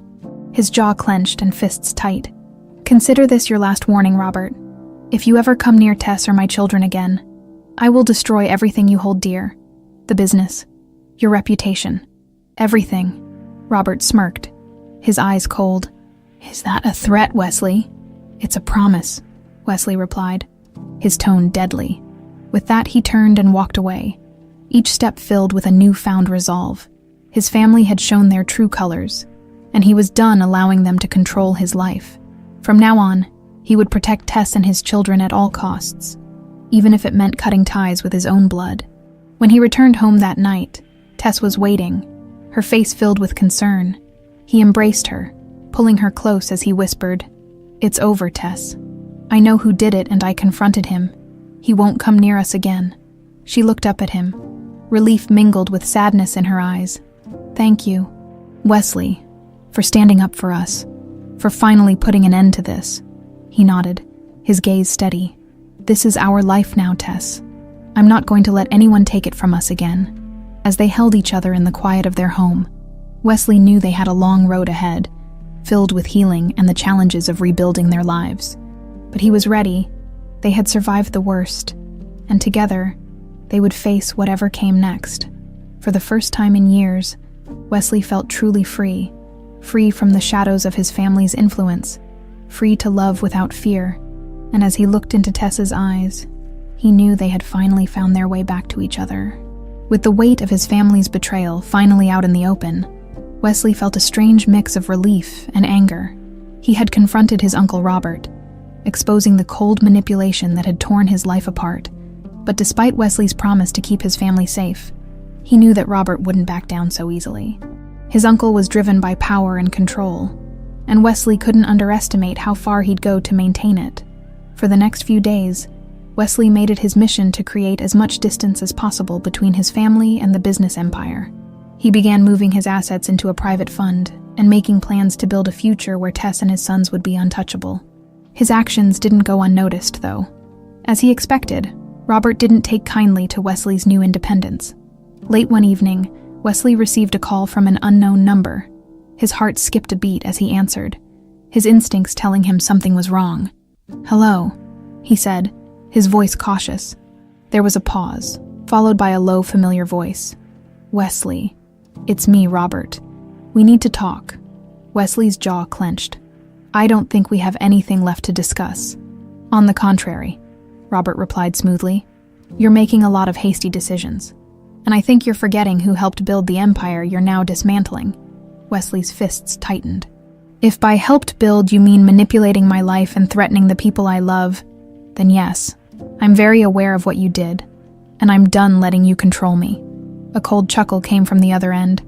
his jaw clenched and fists tight. "Consider this your last warning, Robert. If you ever come near Tess or my children again, I will destroy everything you hold dear. The business, your reputation, everything." Robert smirked, his eyes cold. "Is that a threat, Wesley?" "It's a promise," Wesley replied, his tone deadly. With that, he turned and walked away, each step filled with a newfound resolve. His family had shown their true colors, and he was done allowing them to control his life. From now on, he would protect Tess and his children at all costs, even if it meant cutting ties with his own blood. When he returned home that night, Tess was waiting, her face filled with concern. He embraced her, pulling her close as he whispered, "It's over, Tess. I know who did it and I confronted him. He won't come near us again." She looked up at him, relief mingled with sadness in her eyes. "Thank you, Wesley, for standing up for us, for finally putting an end to this." He nodded, his gaze steady. "This is our life now, Tess. I'm not going to let anyone take it from us again." As they held each other in the quiet of their home, Wesley knew they had a long road ahead, filled with healing and the challenges of rebuilding their lives. But he was ready. They had survived the worst, and together, they would face whatever came next. For the first time in years, Wesley felt truly free, free from the shadows of his family's influence, free to love without fear. And as he looked into Tess's eyes, he knew they had finally found their way back to each other. With the weight of his family's betrayal finally out in the open, Wesley felt a strange mix of relief and anger. He had confronted his Uncle Robert, exposing the cold manipulation that had torn his life apart. But despite Wesley's promise to keep his family safe, he knew that Robert wouldn't back down so easily. His uncle was driven by power and control, and Wesley couldn't underestimate how far he'd go to maintain it. For the next few days, Wesley made it his mission to create as much distance as possible between his family and the business empire. He began moving his assets into a private fund and making plans to build a future where Tess and his sons would be untouchable. His actions didn't go unnoticed, though. As he expected, Robert didn't take kindly to Wesley's new independence. Late one evening, Wesley received a call from an unknown number. His heart skipped a beat as he answered, his instincts telling him something was wrong. "Hello," he said, his voice cautious. There was a pause, followed by a low, familiar voice. "Wesley, it's me, Robert. We need to talk." Wesley's jaw clenched. "I don't think we have anything left to discuss." "On the contrary," Robert replied smoothly. "You're making a lot of hasty decisions. And I think you're forgetting who helped build the empire you're now dismantling. Wesley's fists tightened. If by helped build you mean manipulating my life and threatening the people I love, then yes, I'm very aware of what you did, and I'm done letting you control me. A cold chuckle came from the other end.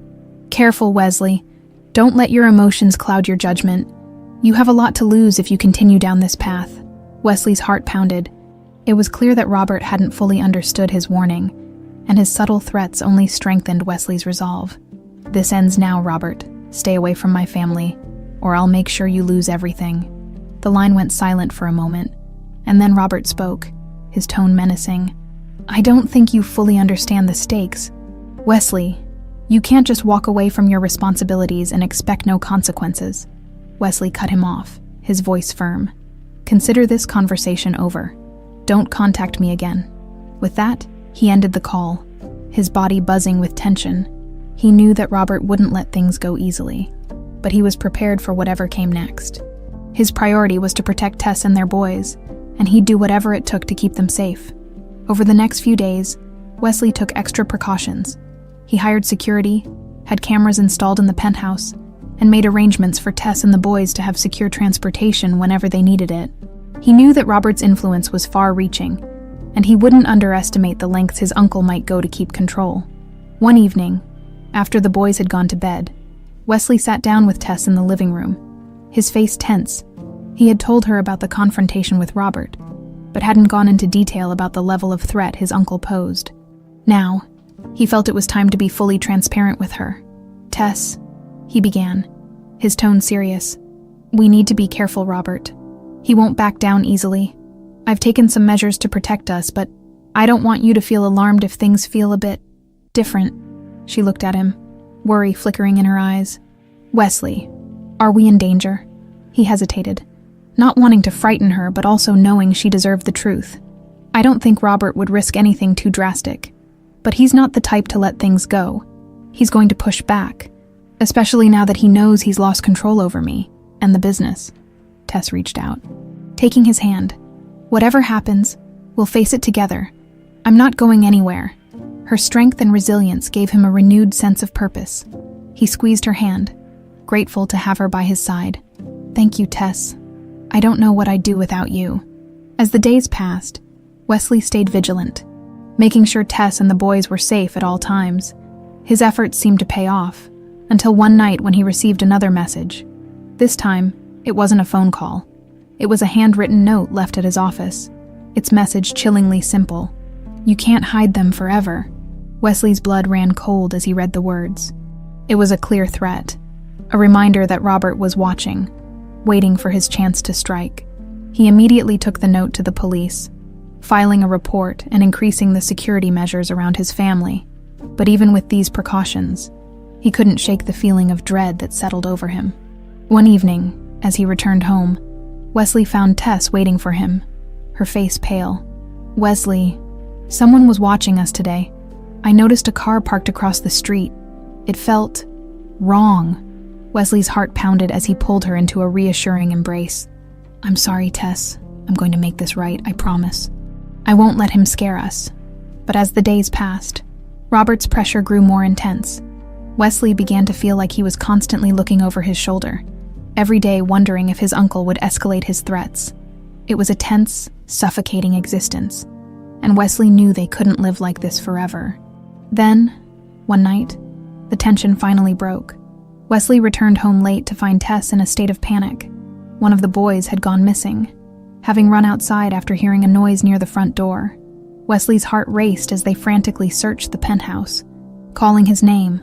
Careful, Wesley. Don't let your emotions cloud your judgment. You have a lot to lose if you continue down this path. Wesley's heart pounded. It was clear that Robert hadn't fully understood his warning, and his subtle threats only strengthened Wesley's resolve. This ends now, Robert. Stay away from my family, or I'll make sure you lose everything. The line went silent for a moment, and then Robert spoke, his tone menacing. I don't think you fully understand the stakes. Wesley, you can't just walk away from your responsibilities and expect no consequences. Wesley cut him off, his voice firm. Consider this conversation over. Don't contact me again. With that, he ended the call, his body buzzing with tension. He knew that Robert wouldn't let things go easily, but he was prepared for whatever came next. His priority was to protect Tess and their boys, and he'd do whatever it took to keep them safe. Over the next few days, Wesley took extra precautions. He hired security, had cameras installed in the penthouse, and made arrangements for Tess and the boys to have secure transportation whenever they needed it. He knew that Robert's influence was far-reaching, and he wouldn't underestimate the lengths his uncle might go to keep control. One evening, after the boys had gone to bed, Wesley sat down with Tess in the living room, his face tense. He had told her about the confrontation with Robert, but hadn't gone into detail about the level of threat his uncle posed. Now, he felt it was time to be fully transparent with her. Tess, he began, his tone serious. We need to be careful, Robert. He won't back down easily. I've taken some measures to protect us, but I don't want you to feel alarmed if things feel a bit different. She looked at him, worry flickering in her eyes. Wesley, are we in danger? He hesitated, not wanting to frighten her, but also knowing she deserved the truth. I don't think Robert would risk anything too drastic, but he's not the type to let things go. He's going to push back, especially now that he knows he's lost control over me and the business. Tess reached out, taking his hand. Whatever happens, we'll face it together. I'm not going anywhere. Her strength and resilience gave him a renewed sense of purpose. He squeezed her hand, grateful to have her by his side. Thank you, Tess. I don't know what I'd do without you. As the days passed, Wesley stayed vigilant, making sure Tess and the boys were safe at all times. His efforts seemed to pay off, until one night when he received another message. This time, it wasn't a phone call. It was a handwritten note left at his office, its message chillingly simple. You can't hide them forever. Wesley's blood ran cold as he read the words. It was a clear threat, a reminder that Robert was watching, waiting for his chance to strike. He immediately took the note to the police, filing a report and increasing the security measures around his family. But even with these precautions, he couldn't shake the feeling of dread that settled over him. One evening, as he returned home, Wesley found Tess waiting for him, her face pale. Wesley, someone was watching us today. I noticed a car parked across the street. It felt wrong. Wesley's heart pounded as he pulled her into a reassuring embrace. I'm sorry, Tess. I'm going to make this right, I promise. I won't let him scare us. But as the days passed, Robert's pressure grew more intense. Wesley began to feel like he was constantly looking over his shoulder, every day wondering if his uncle would escalate his threats. It was a tense, suffocating existence, and Wesley knew they couldn't live like this forever. Then, one night, the tension finally broke. Wesley returned home late to find Tess in a state of panic. One of the boys had gone missing, having run outside after hearing a noise near the front door. Wesley's heart raced as they frantically searched the penthouse, calling his name.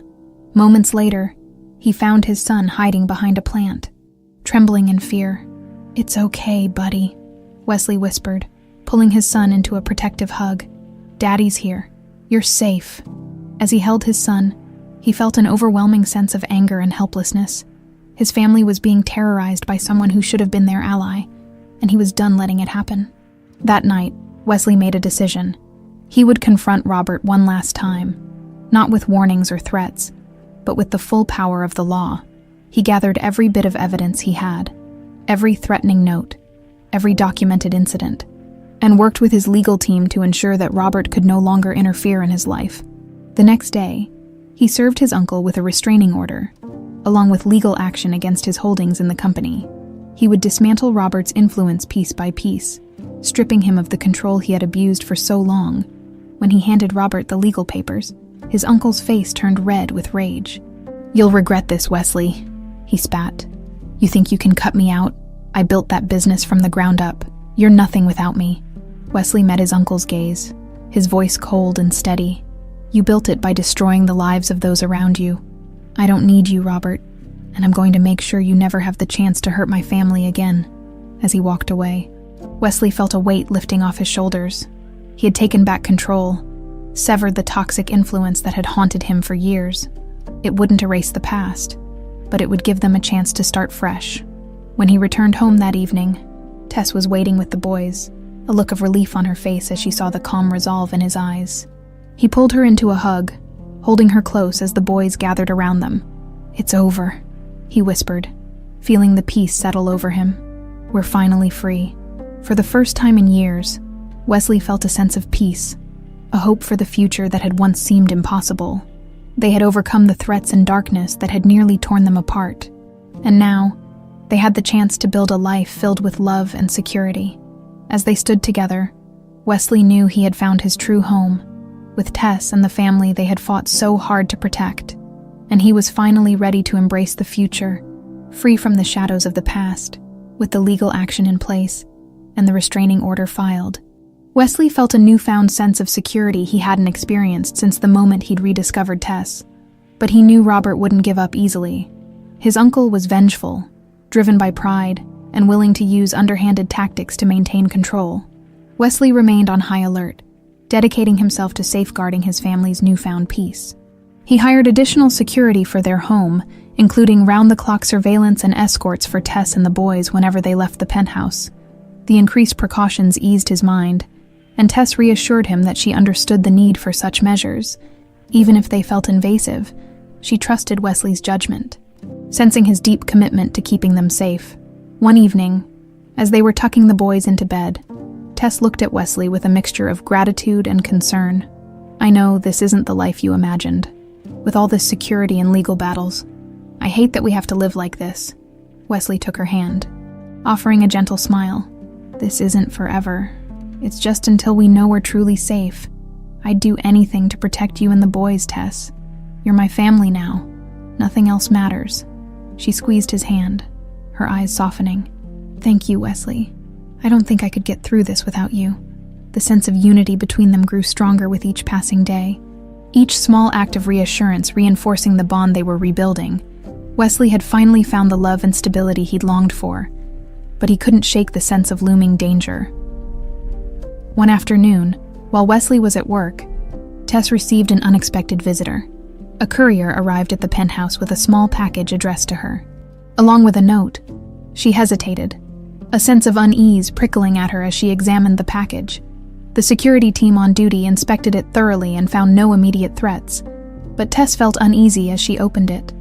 Moments later, he found his son hiding behind a plant, trembling in fear. It's okay, buddy, Wesley whispered, pulling his son into a protective hug. Daddy's here. You're safe. As he held his son, he felt an overwhelming sense of anger and helplessness. His family was being terrorized by someone who should have been their ally, and he was done letting it happen. That night, Wesley made a decision. He would confront Robert one last time, not with warnings or threats, but with the full power of the law. He gathered every bit of evidence he had, every threatening note, every documented incident, and worked with his legal team to ensure that Robert could no longer interfere in his life. The next day, he served his uncle with a restraining order, along with legal action against his holdings in the company. He would dismantle Robert's influence piece by piece, stripping him of the control he had abused for so long. When he handed Robert the legal papers, his uncle's face turned red with rage. "You'll regret this, Wesley," he spat. "You think you can cut me out? I built that business from the ground up. You're nothing without me." Wesley met his uncle's gaze, his voice cold and steady. "You built it by destroying the lives of those around you. I don't need you, Robert, and I'm going to make sure you never have the chance to hurt my family again." As he walked away, Wesley felt a weight lifting off his shoulders. He had taken back control, severed the toxic influence that had haunted him for years. It wouldn't erase the past, but it would give them a chance to start fresh. When he returned home that evening, Tess was waiting with the boys, a look of relief on her face as she saw the calm resolve in his eyes. He pulled her into a hug, holding her close as the boys gathered around them. "It's over," he whispered, feeling the peace settle over him. "We're finally free." For the first time in years, Wesley felt a sense of peace, a hope for the future that had once seemed impossible. They had overcome the threats and darkness that had nearly torn them apart, and now they had the chance to build a life filled with love and security. As they stood together, Wesley knew he had found his true home, with Tess and the family they had fought so hard to protect, and he was finally ready to embrace the future, free from the shadows of the past, with the legal action in place and the restraining order filed. Wesley felt a newfound sense of security he hadn't experienced since the moment he'd rediscovered Tess, but he knew Robert wouldn't give up easily. His uncle was vengeful, driven by pride, and willing to use underhanded tactics to maintain control. Wesley remained on high alert, dedicating himself to safeguarding his family's newfound peace. He hired additional security for their home, including round-the-clock surveillance and escorts for Tess and the boys whenever they left the penthouse. The increased precautions eased his mind, and Tess reassured him that she understood the need for such measures. Even if they felt invasive, she trusted Wesley's judgment, sensing his deep commitment to keeping them safe. One evening, as they were tucking the boys into bed, Tess looked at Wesley with a mixture of gratitude and concern. "I know this isn't the life you imagined, with all this security and legal battles. I hate that we have to live like this." Wesley took her hand, offering a gentle smile. "This isn't forever. It's just until we know we're truly safe. I'd do anything to protect you and the boys, Tess. You're my family now. Nothing else matters." She squeezed his hand, her eyes softening. "Thank you, Wesley. I don't think I could get through this without you." The sense of unity between them grew stronger with each passing day, each small act of reassurance reinforcing the bond they were rebuilding. Wesley had finally found the love and stability he'd longed for, but he couldn't shake the sense of looming danger. One afternoon, while Wesley was at work, Tess received an unexpected visitor. A courier arrived at the penthouse with a small package addressed to her. Along with a note, she hesitated, a sense of unease prickling at her as she examined the package. The security team on duty inspected it thoroughly and found no immediate threats, but Tess felt uneasy as she opened it.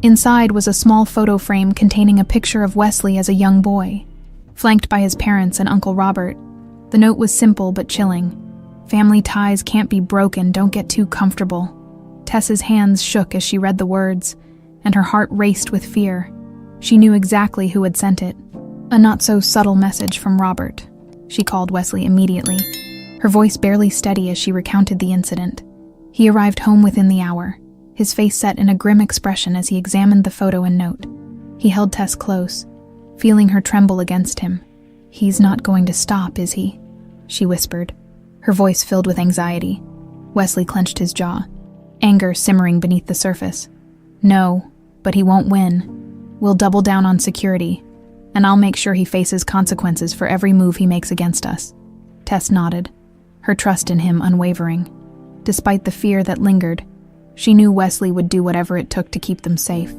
Inside was a small photo frame containing a picture of Wesley as a young boy, flanked by his parents and Uncle Robert. The note was simple but chilling. "Family ties can't be broken, don't get too comfortable." Tess's hands shook as she read the words, and her heart raced with fear. She knew exactly who had sent it. A not-so-subtle message from Robert. She called Wesley immediately, her voice barely steady as she recounted the incident. He arrived home within the hour, his face set in a grim expression as he examined the photo and note. He held Tess close, feeling her tremble against him. "He's not going to stop, is he?" she whispered, her voice filled with anxiety. Wesley clenched his jaw, anger simmering beneath the surface. "No, but he won't win. We'll double down on security, and I'll make sure he faces consequences for every move he makes against us." Tess nodded, her trust in him unwavering. Despite the fear that lingered, she knew Wesley would do whatever it took to keep them safe.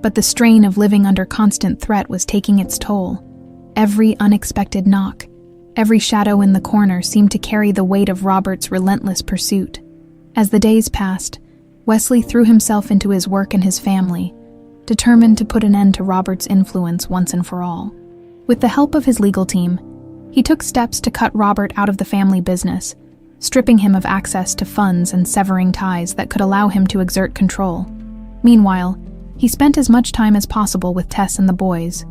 But the strain of living under constant threat was taking its toll. Every unexpected knock, every shadow in the corner seemed to carry the weight of Robert's relentless pursuit. As the days passed, Wesley threw himself into his work and his family, determined to put an end to Robert's influence once and for all. With the help of his legal team, he took steps to cut Robert out of the family business, stripping him of access to funds and severing ties that could allow him to exert control. Meanwhile, he spent as much time as possible with Tess and the boys,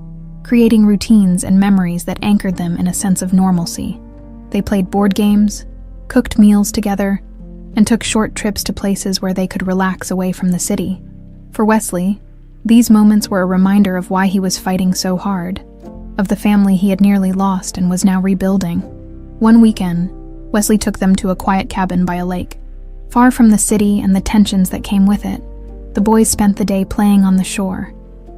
creating routines and memories that anchored them in a sense of normalcy. They played board games, cooked meals together, and took short trips to places where they could relax away from the city. For Wesley, these moments were a reminder of why he was fighting so hard, of the family he had nearly lost and was now rebuilding. One weekend, Wesley took them to a quiet cabin by a lake. Far from the city and the tensions that came with it, the boys spent the day playing on the shore,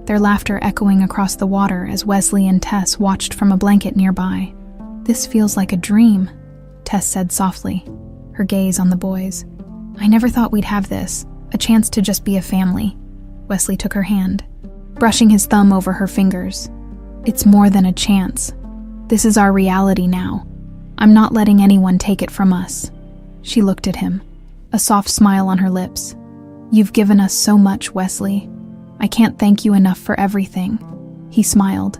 their laughter echoing across the water as Wesley and Tess watched from a blanket nearby. "This feels like a dream," Tess said softly, her gaze on the boys. "I never thought we'd have this, a chance to just be a family." Wesley took her hand, brushing his thumb over her fingers. "It's more than a chance. This is our reality now. I'm not letting anyone take it from us." She looked at him, a soft smile on her lips. "You've given us so much, Wesley. I can't thank you enough for everything." He smiled,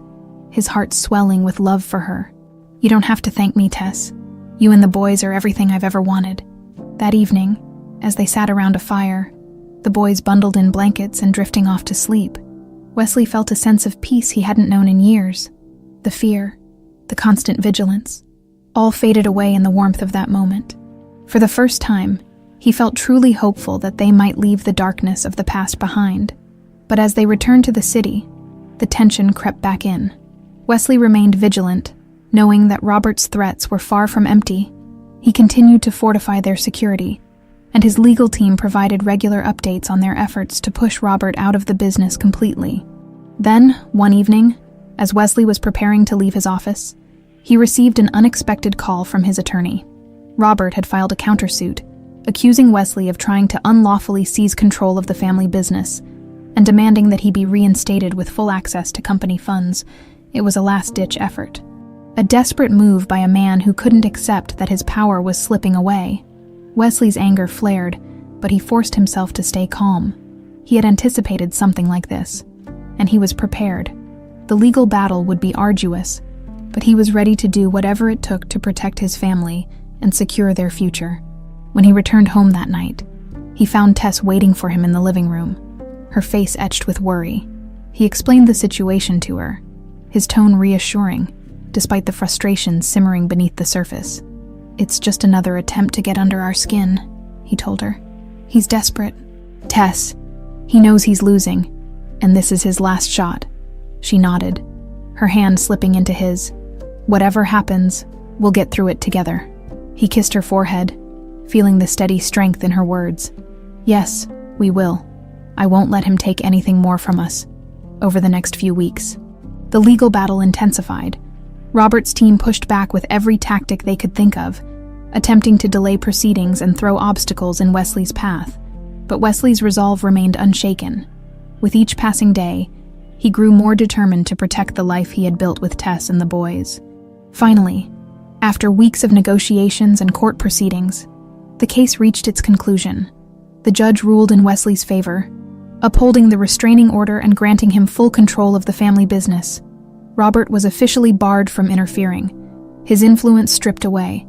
his heart swelling with love for her. "You don't have to thank me, Tess. You and the boys are everything I've ever wanted." That evening, as they sat around a fire, the boys bundled in blankets and drifting off to sleep, Wesley felt a sense of peace he hadn't known in years. The fear, the constant vigilance, all faded away in the warmth of that moment. For the first time, he felt truly hopeful that they might leave the darkness of the past behind. But as they returned to the city, the tension crept back in. Wesley remained vigilant, knowing that Robert's threats were far from empty. He continued to fortify their security, and his legal team provided regular updates on their efforts to push Robert out of the business completely. Then, one evening, as Wesley was preparing to leave his office, he received an unexpected call from his attorney. Robert had filed a countersuit, accusing Wesley of trying to unlawfully seize control of the family business and demanding that he be reinstated with full access to company funds. It was a last-ditch effort. A desperate move by a man who couldn't accept that his power was slipping away. Wesley's anger flared, but he forced himself to stay calm. He had anticipated something like this, and he was prepared. The legal battle would be arduous, but he was ready to do whatever it took to protect his family and secure their future. When he returned home that night, he found Tess waiting for him in the living room, her face etched with worry. He explained the situation to her, his tone reassuring, despite the frustration simmering beneath the surface. "It's just another attempt to get under our skin," he told her. "He's desperate. Tess, he knows he's losing, and this is his last shot." She nodded, her hand slipping into his. "Whatever happens, we'll get through it together." He kissed her forehead, feeling the steady strength in her words. "Yes, we will. I won't let him take anything more from us." Over the next few weeks, the legal battle intensified. Robert's team pushed back with every tactic they could think of, attempting to delay proceedings and throw obstacles in Wesley's path. But Wesley's resolve remained unshaken. With each passing day, he grew more determined to protect the life he had built with Tess and the boys. Finally, after weeks of negotiations and court proceedings, the case reached its conclusion. The judge ruled in Wesley's favor, upholding the restraining order and granting him full control of the family business. Robert was officially barred from interfering, his influence stripped away,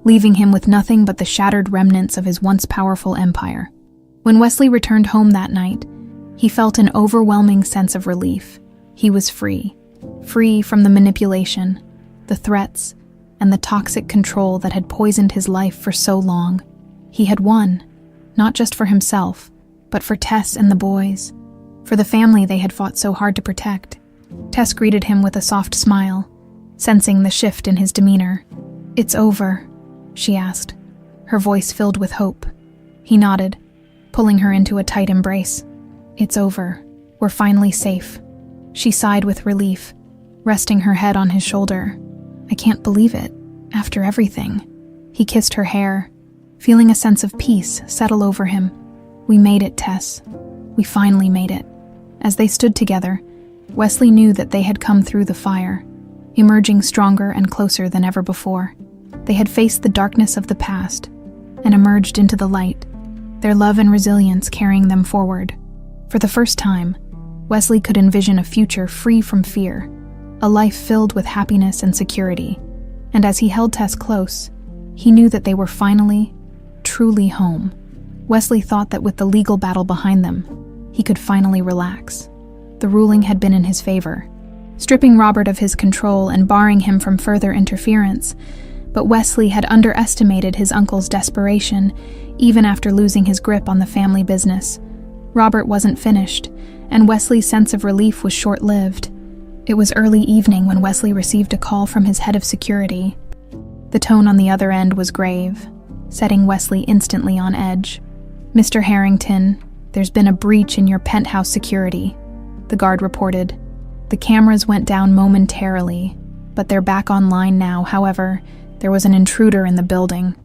leaving him with nothing but the shattered remnants of his once powerful empire. When Wesley returned home that night, he felt an overwhelming sense of relief. He was free from the manipulation, the threats, and the toxic control that had poisoned his life for so long. He had won, not just for himself, but for Tess and the boys, for the family they had fought so hard to protect. Tess greeted him with a soft smile, sensing the shift in his demeanor. "It's over?" she asked, her voice filled with hope. He nodded, pulling her into a tight embrace. "It's over. We're finally safe." She sighed with relief, resting her head on his shoulder. "I can't believe it, after everything." He kissed her hair, feeling a sense of peace settle over him. "We made it, Tess. We finally made it." As they stood together, Wesley knew that they had come through the fire, emerging stronger and closer than ever before. They had faced the darkness of the past and emerged into the light, their love and resilience carrying them forward. For the first time, Wesley could envision a future free from fear, a life filled with happiness and security. And as he held Tess close, He knew that they were finally, truly home. Wesley thought that with the legal battle behind them, he could finally relax. The ruling had been in his favor, stripping Robert of his control and barring him from further interference. But Wesley had underestimated his uncle's desperation, even after losing his grip on the family business. Robert wasn't finished, and Wesley's sense of relief was short-lived. It was early evening when Wesley received a call from his head of security. The tone on the other end was grave, setting Wesley instantly on edge. "Mr. Harrington, there's been a breach in your penthouse security," the guard reported. "The cameras went down momentarily, but they're back online now. However, there was an intruder in the building."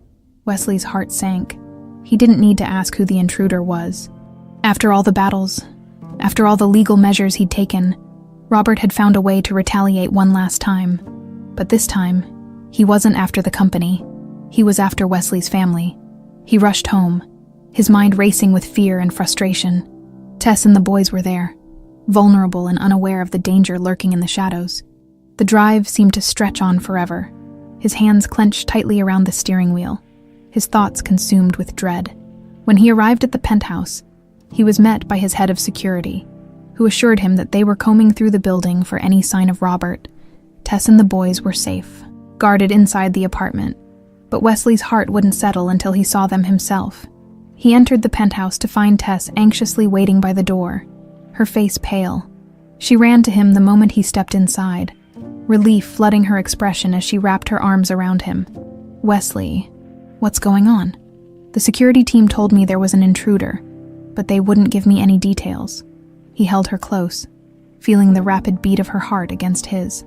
Wesley's heart sank. He didn't need to ask who the intruder was. After all the battles, after all the legal measures he'd taken, Robert had found a way to retaliate one last time. But this time, he wasn't after the company. He was after Wesley's family. He rushed home, his mind racing with fear and frustration. Tess and the boys were there, vulnerable and unaware of the danger lurking in the shadows. The drive seemed to stretch on forever, his hands clenched tightly around the steering wheel, his thoughts consumed with dread. When he arrived at the penthouse, he was met by his head of security, who assured him that they were combing through the building for any sign of Robert. Tess and the boys were safe, guarded inside the apartment, but Wesley's heart wouldn't settle until he saw them himself. He entered the penthouse to find Tess anxiously waiting by the door, her face pale. She ran to him the moment he stepped inside, relief flooding her expression as she wrapped her arms around him. "Wesley, what's going on? The security team told me there was an intruder, but they wouldn't give me any details." He held her close, feeling the rapid beat of her heart against his.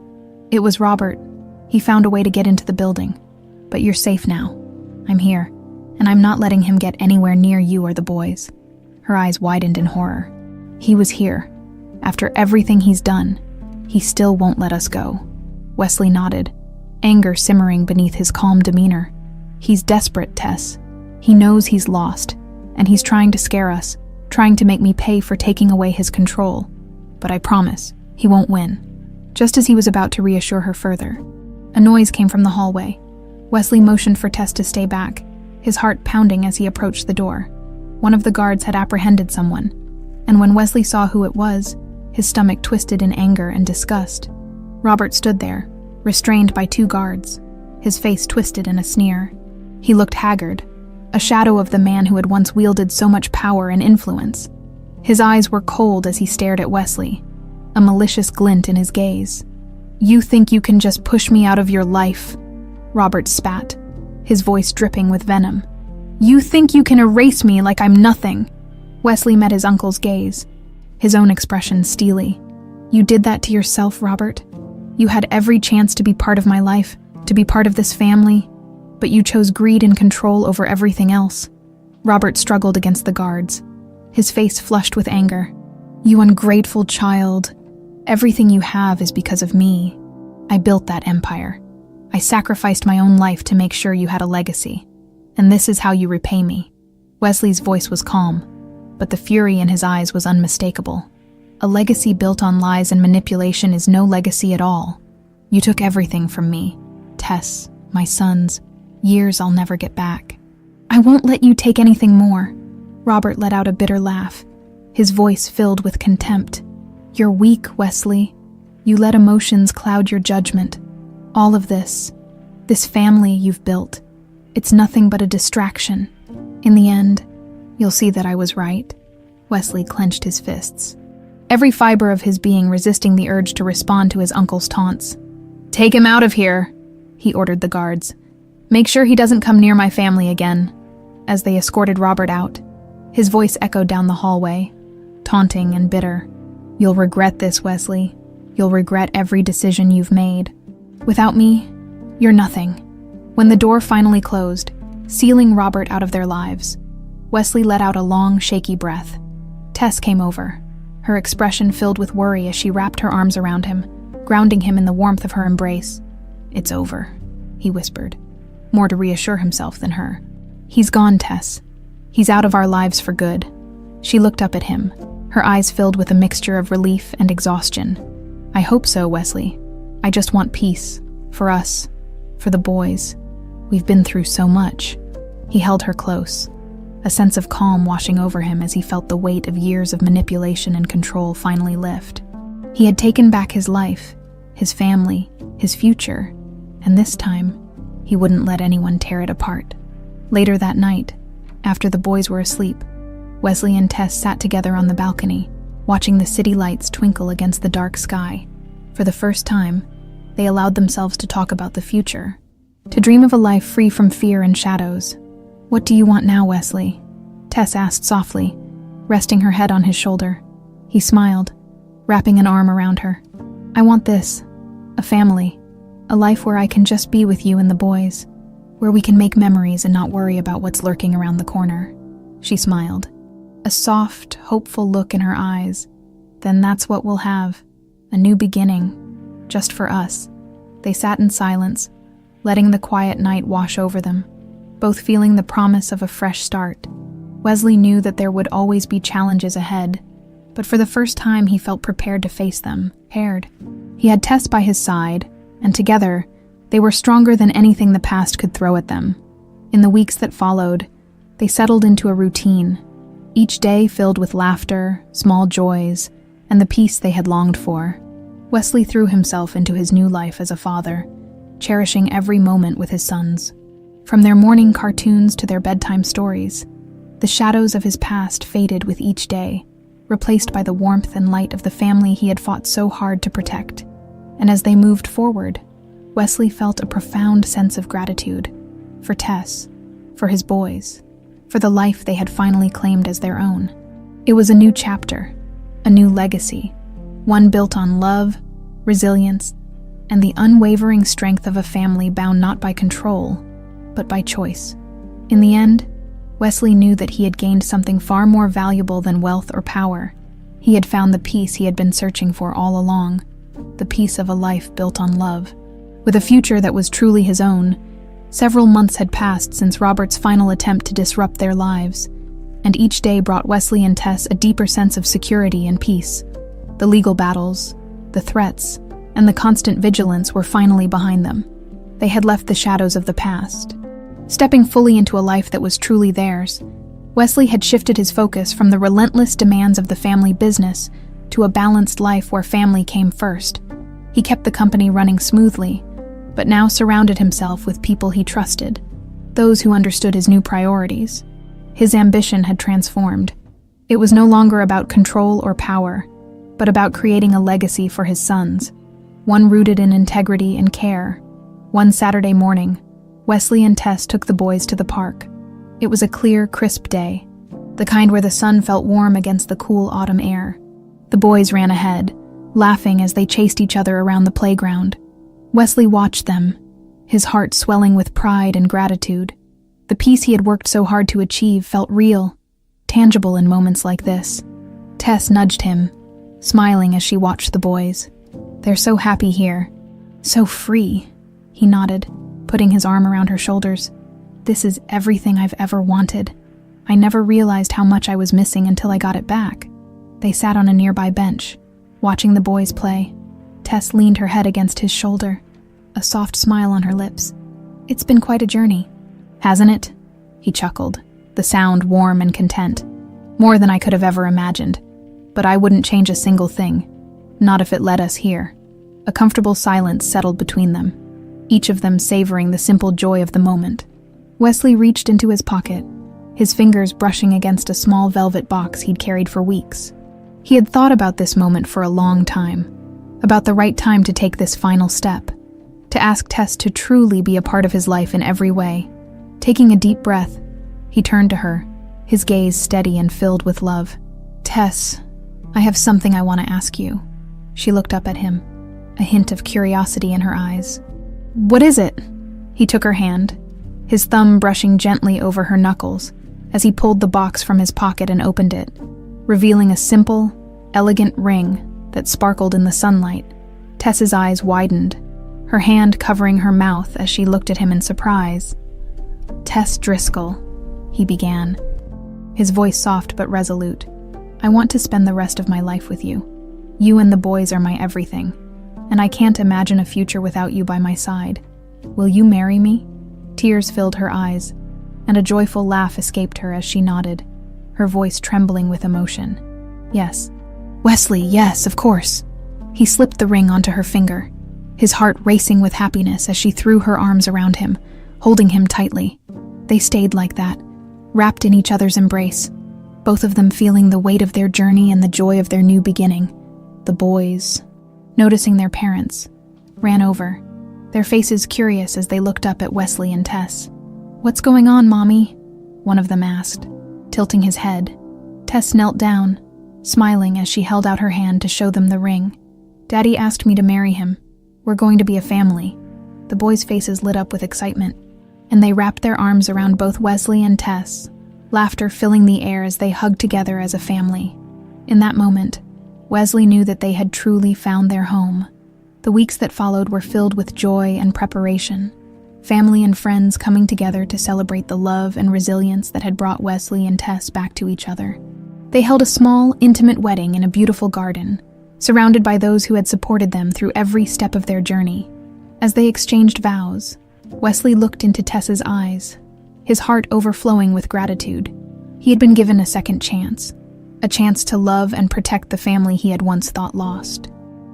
"It was Robert. He found a way to get into the building. But you're safe now. I'm here, and I'm not letting him get anywhere near you or the boys." Her eyes widened in horror. "He was here. After everything he's done, he still won't let us go." Wesley nodded, anger simmering beneath his calm demeanor. "He's desperate, Tess. He knows he's lost, and he's trying to scare us, trying to make me pay for taking away his control. But I promise, he won't win." Just as he was about to reassure her further, a noise came from the hallway. Wesley motioned for Tess to stay back, his heart pounding as he approached the door. One of the guards had apprehended someone, and when Wesley saw who it was, his stomach twisted in anger and disgust. Robert stood there, restrained by two guards, his face twisted in a sneer. He looked haggard, a shadow of the man who had once wielded so much power and influence. His eyes were cold as he stared at Wesley, a malicious glint in his gaze. "You think you can just push me out of your life?" Robert spat, his voice dripping with venom. "You think you can erase me like I'm nothing?" Wesley met his uncle's gaze, his own expression steely. "You did that to yourself, Robert. You had every chance to be part of my life, to be part of this family, but you chose greed and control over everything else." Robert struggled against the guards, his face flushed with anger. "You ungrateful child. Everything you have is because of me. I built that empire. I sacrificed my own life to make sure you had a legacy. And this is how you repay me." Wesley's voice was calm, but the fury in his eyes was unmistakable. "A legacy built on lies and manipulation is no legacy at all. You took everything from me. Tess, my sons, years I'll never get back. I won't let you take anything more." Robert let out a bitter laugh, his voice filled with contempt. "You're weak, Wesley. You let emotions cloud your judgment. All of this family you've built, it's nothing but a distraction. In the end, you'll see that I was right." Wesley clenched his fists, every fiber of his being resisting the urge to respond to his uncle's taunts. "Take him out of here," he ordered the guards. "Make sure he doesn't come near my family again." As they escorted Robert out, his voice echoed down the hallway, taunting and bitter. "You'll regret this, Wesley. You'll regret every decision you've made. Without me, you're nothing." When the door finally closed, sealing Robert out of their lives, Wesley let out a long, shaky breath. Tess came over, her expression filled with worry as she wrapped her arms around him, grounding him in the warmth of her embrace. "It's over," he whispered, more to reassure himself than her. "He's gone, Tess. He's out of our lives for good." She looked up at him, her eyes filled with a mixture of relief and exhaustion. "I hope so, Wesley. I just want peace. For us. For the boys." We've been through so much." He held her close, a sense of calm washing over him as he felt the weight of years of manipulation and control finally lift. He had taken back his life, his family, his future, and this time, he wouldn't let anyone tear it apart. Later that night, after the boys were asleep, Wesley and Tess sat together on the balcony, watching the city lights twinkle against the dark sky. For the first time, they allowed themselves to talk about the future, to dream of a life free from fear and shadows. "What do you want now, Wesley?" Tess asked softly, resting her head on his shoulder. He smiled, wrapping an arm around her. "I want this, a family, a life where I can just be with you and the boys, where we can make memories and not worry about what's lurking around the corner." She smiled, a soft, hopeful look in her eyes. "Then that's what we'll have, a new beginning, just for us." They sat in silence, letting the quiet night wash over them, both feeling the promise of a fresh start. Wesley knew that there would always be challenges ahead, but for the first time he felt prepared to face them, paired. He had Tess by his side, and together, they were stronger than anything the past could throw at them. In the weeks that followed, they settled into a routine, each day filled with laughter, small joys, and the peace they had longed for. Wesley threw himself into his new life as a father, cherishing every moment with his sons. From their morning cartoons to their bedtime stories, the shadows of his past faded with each day, replaced by the warmth and light of the family he had fought so hard to protect. And as they moved forward, Wesley felt a profound sense of gratitude for Tess, for his boys, for the life they had finally claimed as their own. It was a new chapter, a new legacy, one built on love, resilience, and the unwavering strength of a family bound not by control, but by choice. In the end, Wesley knew that he had gained something far more valuable than wealth or power. He had found the peace he had been searching for all along, the peace of a life built on love. With a future that was truly his own, several months had passed since Robert's final attempt to disrupt their lives, and each day brought Wesley and Tess a deeper sense of security and peace. The legal battles, the threats, and the constant vigilance were finally behind them. They had left the shadows of the past. Stepping fully into a life that was truly theirs, Wesley had shifted his focus from the relentless demands of the family business to a balanced life where family came first. He kept the company running smoothly, but now surrounded himself with people he trusted, those who understood his new priorities. His ambition had transformed. It was no longer about control or power, but about creating a legacy for his sons, one rooted in integrity and care. One Saturday morning, Wesley and Tess took the boys to the park. It was a clear, crisp day, the kind where the sun felt warm against the cool autumn air. The boys ran ahead, laughing as they chased each other around the playground. Wesley watched them, his heart swelling with pride and gratitude. The peace he had worked so hard to achieve felt real, tangible in moments like this. Tess nudged him, smiling as she watched the boys. "They're so happy here. So free," he nodded, putting his arm around her shoulders. "This is everything I've ever wanted. I never realized how much I was missing until I got it back." They sat on a nearby bench, watching the boys play. Tess leaned her head against his shoulder, a soft smile on her lips. "It's been quite a journey, hasn't it?" He chuckled, the sound warm and content. "More than I could have ever imagined. But I wouldn't change a single thing, not if it led us here." A comfortable silence settled between them, each of them savoring the simple joy of the moment. Wesley reached into his pocket, his fingers brushing against a small velvet box he'd carried for weeks. He had thought about this moment for a long time, about the right time to take this final step, to ask Tess to truly be a part of his life in every way. Taking a deep breath, he turned to her, his gaze steady and filled with love. "Tess, I have something I want to ask you." She looked up at him, a hint of curiosity in her eyes. "What is it?" He took her hand, his thumb brushing gently over her knuckles as he pulled the box from his pocket and opened it, revealing a simple, elegant ring that sparkled in the sunlight. Tess's eyes widened, her hand covering her mouth as she looked at him in surprise. "Tess Driscoll," he began, his voice soft but resolute. "I want to spend the rest of my life with you. You and the boys are my everything, and I can't imagine a future without you by my side. Will you marry me?" Tears filled her eyes, and a joyful laugh escaped her as she nodded, her voice trembling with emotion. Yes. Wesley, yes, of course. He slipped the ring onto her finger, his heart racing with happiness as she threw her arms around him, holding him tightly. They stayed like that, wrapped in each other's embrace, both of them feeling the weight of their journey and the joy of their new beginning. The boys, noticing their parents, ran over, their faces curious as they looked up at Wesley and Tess. "What's going on, Mommy?" one of them asked, tilting his head. Tess knelt down, smiling as she held out her hand to show them the ring. "Daddy asked me to marry him. We're going to be a family." The boys' faces lit up with excitement, and they wrapped their arms around both Wesley and Tess, laughter filling the air as they hugged together as a family. In that moment, Wesley knew that they had truly found their home. The weeks that followed were filled with joy and preparation, family and friends coming together to celebrate the love and resilience that had brought Wesley and Tess back to each other. They held a small, intimate wedding in a beautiful garden, surrounded by those who had supported them through every step of their journey. As they exchanged vows, Wesley looked into Tess's eyes, his heart overflowing with gratitude. He had been given a second chance, a chance to love and protect the family he had once thought lost,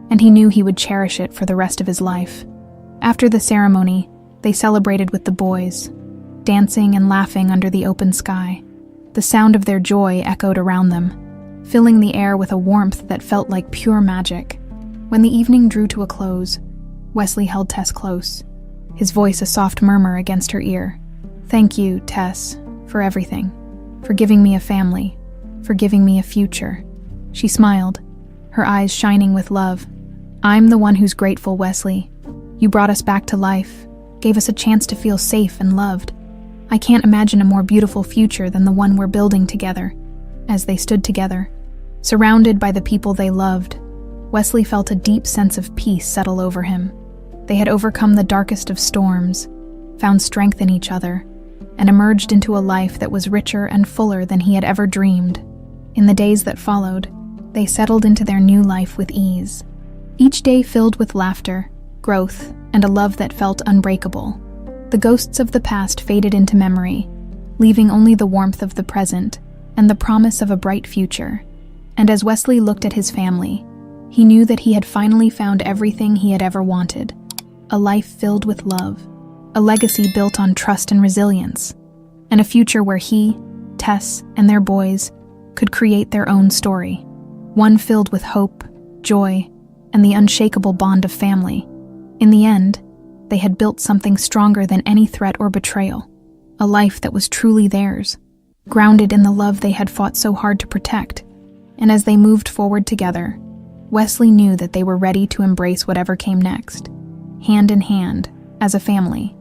and he knew he would cherish it for the rest of his life. After the ceremony, they celebrated with the boys, dancing and laughing under the open sky. The sound of their joy echoed around them, filling the air with a warmth that felt like pure magic. When the evening drew to a close, Wesley held Tess close, his voice a soft murmur against her ear. "Thank you, Tess, for everything, for giving me a family, for giving me a future." She smiled, her eyes shining with love. "I'm the one who's grateful, Wesley. You brought us back to life, gave us a chance to feel safe and loved. I can't imagine a more beautiful future than the one we're building together." As they stood together, surrounded by the people they loved, Wesley felt a deep sense of peace settle over him. They had overcome the darkest of storms, found strength in each other, and emerged into a life that was richer and fuller than he had ever dreamed. In the days that followed, they settled into their new life with ease, each day filled with laughter, growth, and a love that felt unbreakable. The ghosts of the past faded into memory, leaving only the warmth of the present and the promise of a bright future. And as Wesley looked at his family, he knew that he had finally found everything he had ever wanted: a life filled with love, a legacy built on trust and resilience, and a future where he, Tess, and their boys could create their own story, one filled with hope, joy, and the unshakable bond of family. In the end, they had built something stronger than any threat or betrayal, a life that was truly theirs, grounded in the love they had fought so hard to protect. And as they moved forward together, Wesley knew that they were ready to embrace whatever came next, hand in hand, as a family.